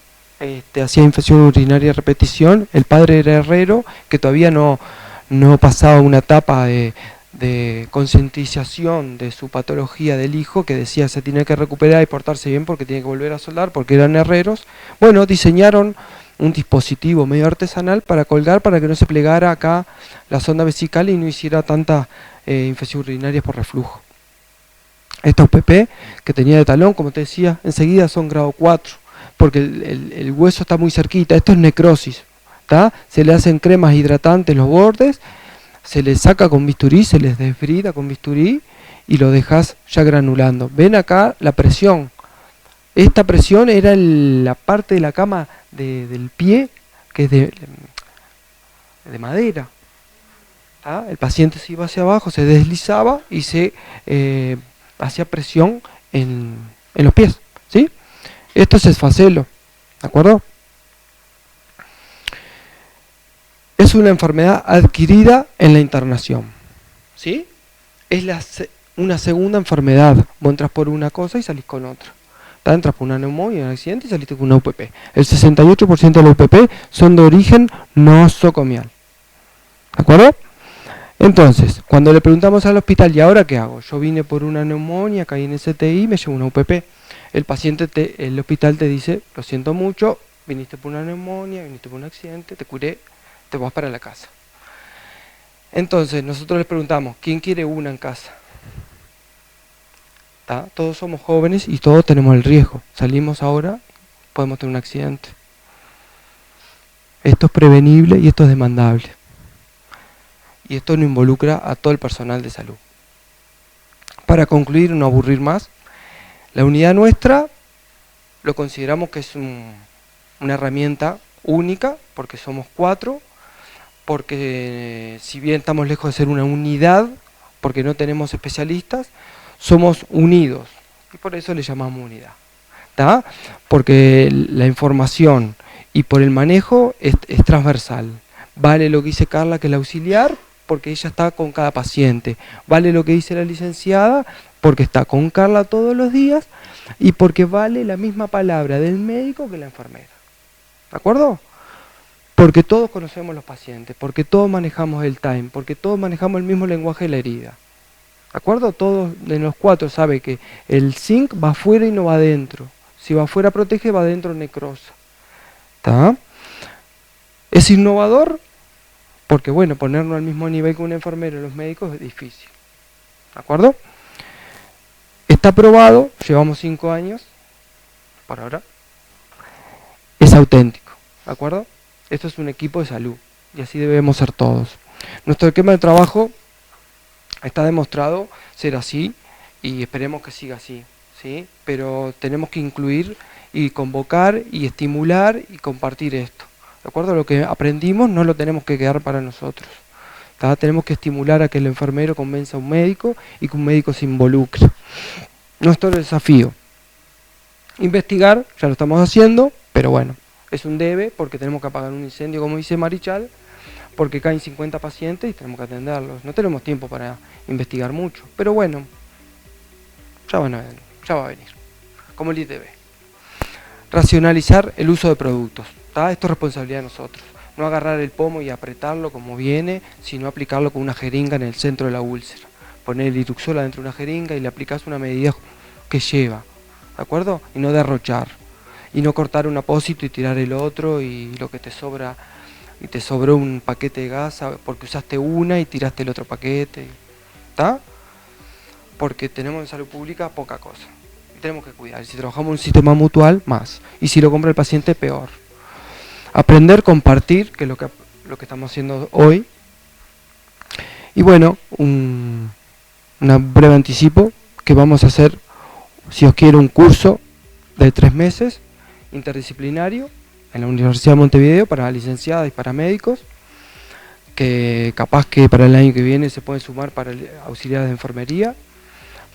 hacía infección urinaria a repetición, el padre era herrero, que todavía no pasaba una etapa de concientización de su patología del hijo, que decía se tiene que recuperar y portarse bien porque tiene que volver a soldar, porque eran herreros. Bueno, diseñaron un dispositivo medio artesanal para colgar, para que no se plegara acá la sonda vesical y no hiciera tanta infección urinaria por reflujo. Estos PP que tenía de talón, como te decía, enseguida son grado 4, porque el hueso está muy cerquita. Esto es necrosis, ¿tá? Se le hacen cremas hidratantes los bordes, se les saca con bisturí, se les desbrida con bisturí y lo dejas ya granulando. Ven acá la presión. Esta presión era la parte de la cama del pie, que es de madera. ¿Tá? El paciente se iba hacia abajo, se deslizaba y se hacía presión en los pies, ¿sí? Esto es esfacelo, ¿de acuerdo? Es una enfermedad adquirida en la internación, ¿sí? Es una segunda enfermedad. Vos entras por una cosa y salís con otra. Entras por una neumonía, un accidente y saliste con una UPP. El 68% de las UPP son de origen nosocomial, ¿de acuerdo? Entonces, cuando le preguntamos al hospital, ¿y ahora qué hago? Yo vine por una neumonía, caí en STI, me llevo una UPP. El hospital te dice, lo siento mucho, viniste por una neumonía, viniste por un accidente, te curé, te vas para la casa. Entonces, nosotros les preguntamos, ¿quién quiere una en casa? ¿Tá? Todos somos jóvenes y todos tenemos el riesgo. Salimos ahora, podemos tener un accidente. Esto es prevenible y esto es demandable. Y esto no involucra a todo el personal de salud. Para concluir, no aburrir más, la unidad nuestra lo consideramos que es una herramienta única, porque somos 4, porque si bien estamos lejos de ser una unidad, porque no tenemos especialistas, somos unidos, y por eso le llamamos unidad. ¿Tá? Porque la información y por el manejo es transversal. Vale lo que dice Carla, que es la auxiliar, porque ella está con cada paciente. Vale lo que dice la licenciada, porque está con Carla todos los días, y porque vale la misma palabra del médico que la enfermera. ¿De acuerdo? Porque todos conocemos los pacientes, porque todos manejamos el time, porque todos manejamos el mismo lenguaje de la herida. ¿De acuerdo? Todos de los 4 sabe que el zinc va afuera y no va adentro. Si va afuera protege, va adentro necrosa. ¿Tá? ¿Es innovador? Porque bueno, ponernos al mismo nivel que un enfermero y los médicos es difícil. ¿De acuerdo? Está probado, llevamos 5 años, por ahora. Es auténtico. ¿De acuerdo? Esto es un equipo de salud y así debemos ser todos. Nuestro esquema de trabajo está demostrado ser así y esperemos que siga así, ¿sí? Pero tenemos que incluir y convocar y estimular y compartir esto. ¿De acuerdo? Lo que aprendimos no lo tenemos que quedar para nosotros. ¿Tá? Tenemos que estimular a que el enfermero convenza a un médico y que un médico se involucre. Nuestro desafío. Investigar, ya lo estamos haciendo, pero bueno, es un debe porque tenemos que apagar un incendio, como dice Marichal, porque caen 50 pacientes y tenemos que atenderlos. No tenemos tiempo para investigar mucho, pero bueno, ya va a venir, como el ITB. Racionalizar el uso de productos, ¿tá? Esto es responsabilidad de nosotros. No agarrar el pomo y apretarlo como viene, sino aplicarlo con una jeringa en el centro de la úlcera. Poner el Iruxol dentro de una jeringa y le aplicas una medida que lleva, ¿de acuerdo? Y no derrochar. Y no cortar un apósito y tirar el otro y lo que te sobra, y te sobró un paquete de gasa porque usaste una y tiraste el otro paquete, ¿está? Porque tenemos en salud pública poca cosa. Y tenemos que cuidar. Y si trabajamos en un sistema mutual, más. Y si lo compra el paciente, peor. Aprender, compartir, que es lo que estamos haciendo hoy. Y bueno, un breve anticipo, que vamos a hacer, si os quiere, un curso de 3 meses, interdisciplinario, en la Universidad de Montevideo, para licenciadas y para médicos, que capaz que para el año que viene se pueden sumar para auxiliares de enfermería,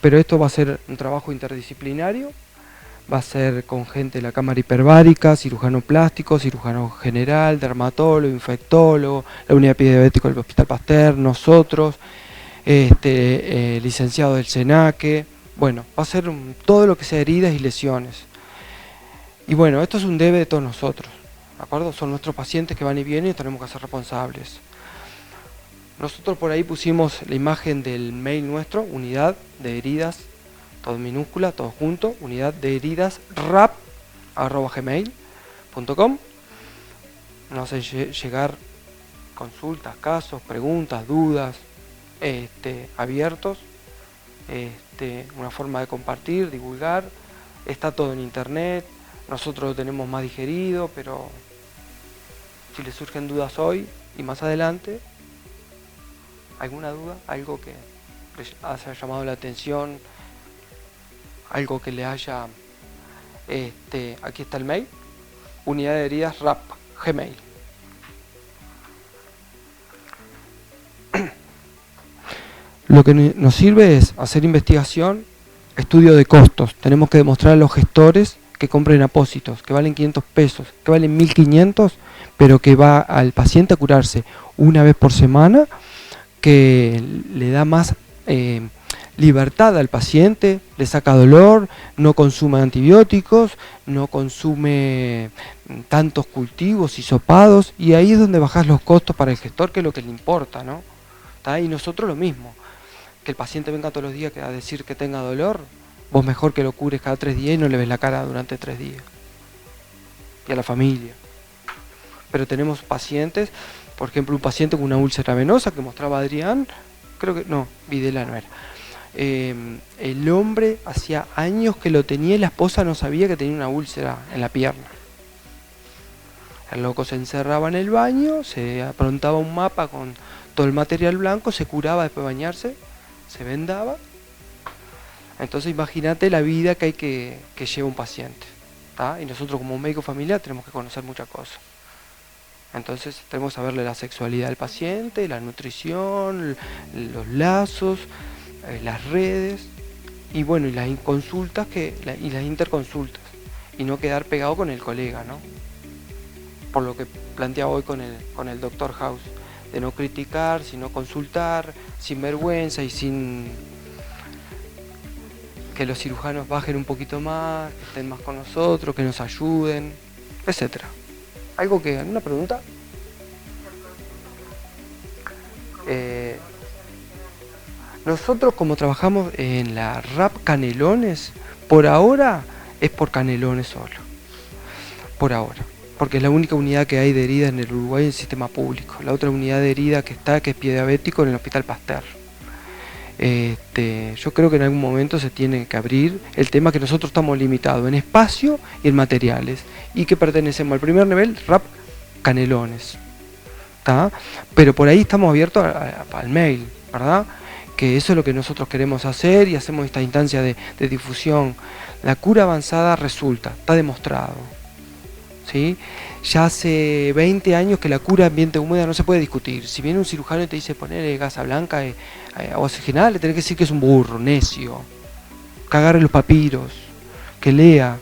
pero esto va a ser un trabajo interdisciplinario. Va a ser con gente de la cámara hiperbárica, cirujano plástico, cirujano general, dermatólogo, infectólogo, la unidad epidemiológica del Hospital Pasteur, nosotros, licenciado del SENACE. Bueno, va a ser todo lo que sea heridas y lesiones. Y bueno, esto es un debe de todos nosotros, ¿de acuerdo? Son nuestros pacientes que van y vienen y tenemos que ser responsables. Nosotros por ahí pusimos la imagen del mail nuestro, unidad de heridas, todo en minúscula, todo junto, unidad de heridas rap@gmail.com. Nos hacen llegar consultas, casos, preguntas, dudas, abiertos, una forma de compartir, divulgar. Está todo en internet, nosotros lo tenemos más digerido, pero si les surgen dudas hoy y más adelante, alguna duda, algo que les haya llamado la atención, algo que le haya, aquí está el mail, unidad de heridas rap, Gmail. Lo que nos sirve es hacer investigación, estudio de costos. Tenemos que demostrar a los gestores que compren apósitos, que valen 500 pesos, que valen 1500, pero que va al paciente a curarse una vez por semana, que le da más libertad al paciente, le saca dolor, no consume antibióticos, no consume tantos cultivos y hisopados, y ahí es donde bajas los costos para el gestor, que es lo que le importa, ¿no? ¿Tá? Y nosotros lo mismo, que el paciente venga todos los días a decir que tenga dolor, vos mejor que lo cures cada 3 días y no le ves la cara durante 3 días. Y a la familia. Pero tenemos pacientes, por ejemplo, un paciente con una úlcera venosa que mostraba Adrián, creo que, no, Videla no era. El hombre hacía años que lo tenía y la esposa no sabía que tenía una úlcera en la pierna. El loco se encerraba en el baño, se aprontaba un mapa con todo el material blanco, se curaba después de bañarse, se vendaba. Entonces imagínate la vida que hay que lleva un paciente, ¿tá? Y nosotros como médico familiar tenemos que conocer muchas cosas. Entonces tenemos que saberle la sexualidad del paciente, la nutrición, los lazos, las redes, y bueno, y las consultas y las interconsultas, y no quedar pegado con el colega, ¿no? Por lo que planteaba hoy con el Dr. House, de no criticar, sino consultar, sin vergüenza y sin que los cirujanos bajen un poquito más, que estén más con nosotros, que nos ayuden, etcétera. ¿Alguna pregunta? Nosotros, como trabajamos en la RAP Canelones, por ahora es por Canelones solo. Por ahora. Porque es la única unidad que hay de herida en el Uruguay en el sistema público. La otra unidad de herida que es pie diabético en el Hospital Pasteur. Yo creo que en algún momento se tiene que abrir el tema, que nosotros estamos limitados en espacio y en materiales, y que pertenecemos al primer nivel RAP Canelones, ¿tá? Pero por ahí estamos abiertos al mail, ¿verdad? Que eso es lo que nosotros queremos hacer y hacemos esta instancia de difusión. La cura avanzada resulta, está demostrado, ¿sí? Ya hace 20 años que la cura ambiente húmeda no se puede discutir. Si viene un cirujano y te dice poner gasa blanca o oxigenada, le tenés que decir que es un burro, necio. Que agarre los papiros, que lea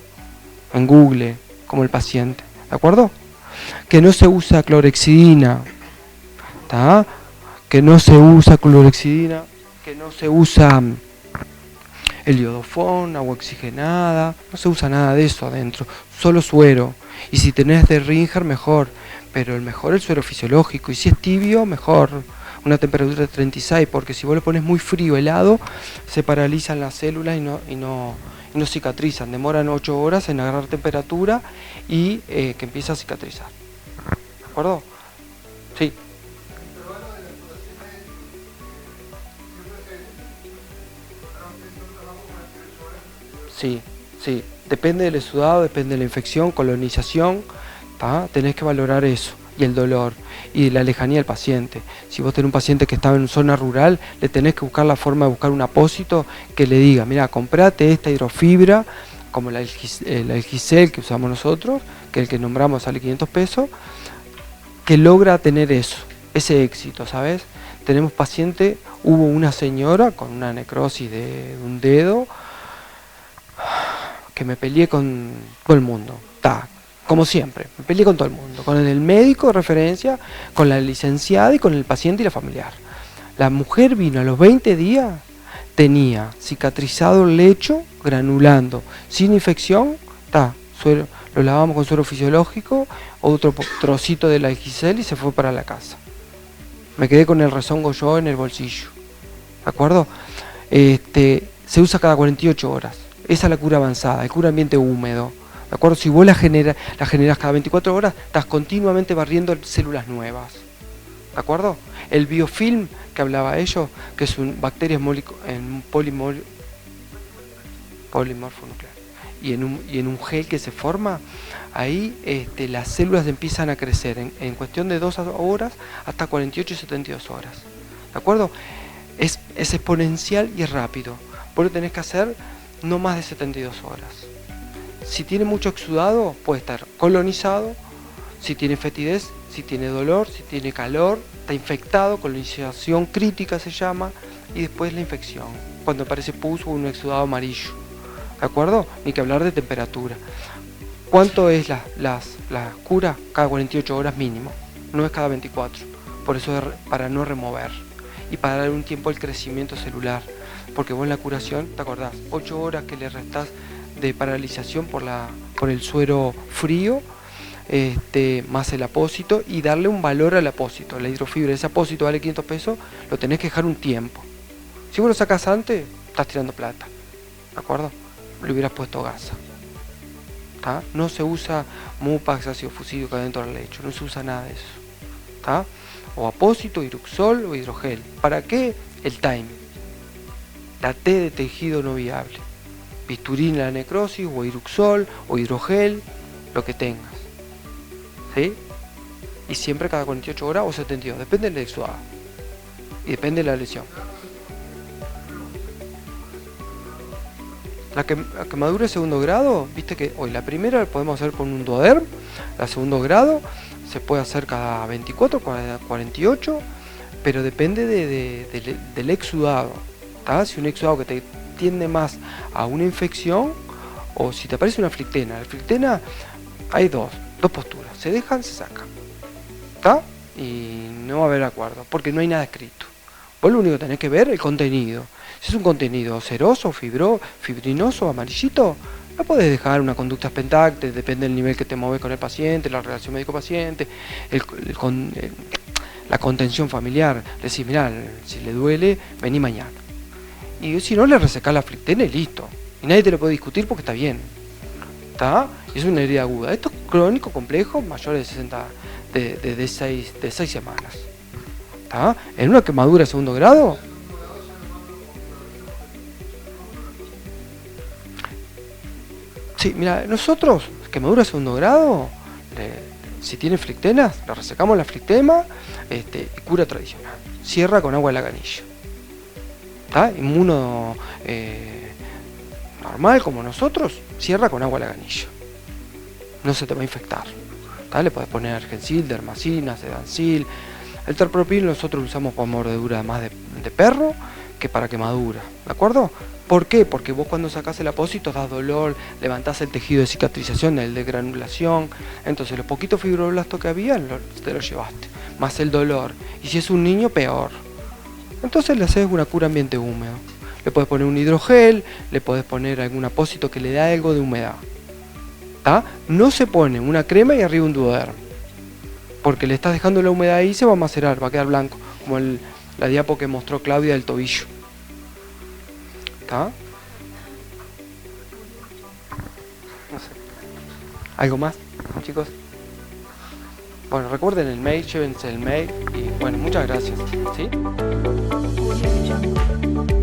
en Google, como el paciente, ¿de acuerdo? Que no se usa clorexidina, ¿tá? Que no se usa clorexidina, que no se usa el iodofón, agua oxigenada, no se usa nada de eso adentro, solo suero. Y si tenés de Ringer, mejor, pero el mejor es el suero fisiológico, y si es tibio, mejor, una temperatura de 36, porque si vos lo pones muy frío, helado, se paralizan las células y no cicatrizan, demoran 8 horas en agarrar temperatura y que empieza a cicatrizar. ¿De acuerdo? Sí. Sí, sí. Depende del exudado, depende de la infección, colonización, ¿tá? Tenés que valorar eso, y el dolor, y la lejanía del paciente. Si vos tenés un paciente que está en zona rural, le tenés que buscar la forma de buscar un apósito que le diga, mira, comprate esta hidrofibra, como el Elgicel que usamos nosotros, que el que nombramos sale 500 pesos, que logra tener eso, ese éxito, ¿sabes? Tenemos paciente, hubo una señora con una necrosis de un dedo, que me peleé con todo el mundo, como siempre, me peleé con todo el mundo, con el médico de referencia, con la licenciada y con el paciente y la familiar. La mujer vino a los 20 días, tenía cicatrizado el lecho, granulando, sin infección, lo lavamos con suero fisiológico, otro trocito de la Elgicel y se fue para la casa. Me quedé con el rezongo yo en el bolsillo, ¿de acuerdo? Se usa cada 48 horas. Esa es la cura avanzada, el cura ambiente húmedo. ¿De acuerdo? Si vos la generas cada 24 horas, estás continuamente barriendo células nuevas. ¿De acuerdo? El biofilm que hablaba ellos, que es bacterias en polimorfo nuclear, y en un gel que se forma, ahí las células empiezan a crecer en cuestión de 2 horas hasta 48 y 72 horas. ¿De acuerdo? Es exponencial y es rápido. Vos lo tenés que hacer no más de 72 horas. Si tiene mucho exudado, puede estar colonizado. Si tiene fetidez, si tiene dolor, si tiene calor, está infectado, colonización crítica se llama, y después la infección, cuando aparece pus o un exudado amarillo. ¿De acuerdo? Ni que hablar de temperatura. ¿Cuánto es la cura? Cada 48 horas mínimo, no es cada 24. Por eso es para no remover y para dar un tiempo al crecimiento celular. Porque vos en la curación, ¿te acordás? 8 horas que le restás de paralización por el suero frío, más el apósito, y darle un valor al apósito, la hidrofibra. Ese apósito vale 500 pesos, lo tenés que dejar un tiempo. Si vos lo sacás antes, estás tirando plata, ¿de acuerdo? Le hubieras puesto gasa. ¿Tá? No se usa Mupax, ácido fusídico adentro del lecho, no se usa nada de eso. ¿Tá? O apósito, hidroxol o hidrogel. ¿Para qué? El time. La T de tejido no viable, bisturí en la necrosis, o hidroxol, o hidrogel, lo que tengas, ¿sí? Y siempre cada 48 horas o 72, depende del exudado y depende de la lesión. La quemadura de segundo grado, viste que hoy la primera la podemos hacer con un duoderm, la segundo grado se puede hacer cada 24, 48, pero depende del exudado. Si un exudado que te tiende más a una infección, o si te aparece una flictena. La flictena hay dos posturas, se dejan, se sacan, ¿está? Y no va a haber acuerdo, porque no hay nada escrito. Vos lo único que tenés que ver es el contenido. Si es un contenido ceroso, fibrinoso, amarillito, no podés dejar una conducta expectante, depende del nivel que te mueves con el paciente, la relación médico-paciente, la contención familiar. Le decís, mirá, si le duele, vení mañana. Y si no, le resecás la flictena y listo. Y nadie te lo puede discutir porque está bien. ¿Está? Es una herida aguda. Esto es crónico, complejo, mayor de 60, de 6 semanas. ¿Está? En una quemadura de segundo grado, sí, mira, nosotros, quemadura de segundo grado, si tiene flictenas, le resecamos la flictema y cura tradicional. Cierra con agua de la canilla. ¿Está? Inmuno normal como nosotros, cierra con agua de la canilla. No se te va a infectar. ¿Está? Le podés poner Argensil, Dermacina, Sedancil. El terpropil nosotros lo usamos para mordedura más de perro que para quemadura. ¿De acuerdo? ¿Por qué? Porque vos cuando sacás el apósito das dolor, levantás el tejido de cicatrización, el de granulación. Entonces los poquitos fibroblastos que había te los llevaste. Más el dolor. Y si es un niño, peor. Entonces le haces una cura ambiente húmedo. Le podés poner un hidrogel, le podés poner algún apósito que le dé algo de humedad. ¿Tá? No se pone una crema y arriba un duoderm, porque le estás dejando la humedad ahí y se va a macerar, va a quedar blanco, como la diapo que mostró Claudia del tobillo. ¿Tá? No sé. ¿Algo más, chicos? Bueno, recuerden el mail, llévense el mail y bueno, muchas gracias. ¿Sí? Audio Jungle.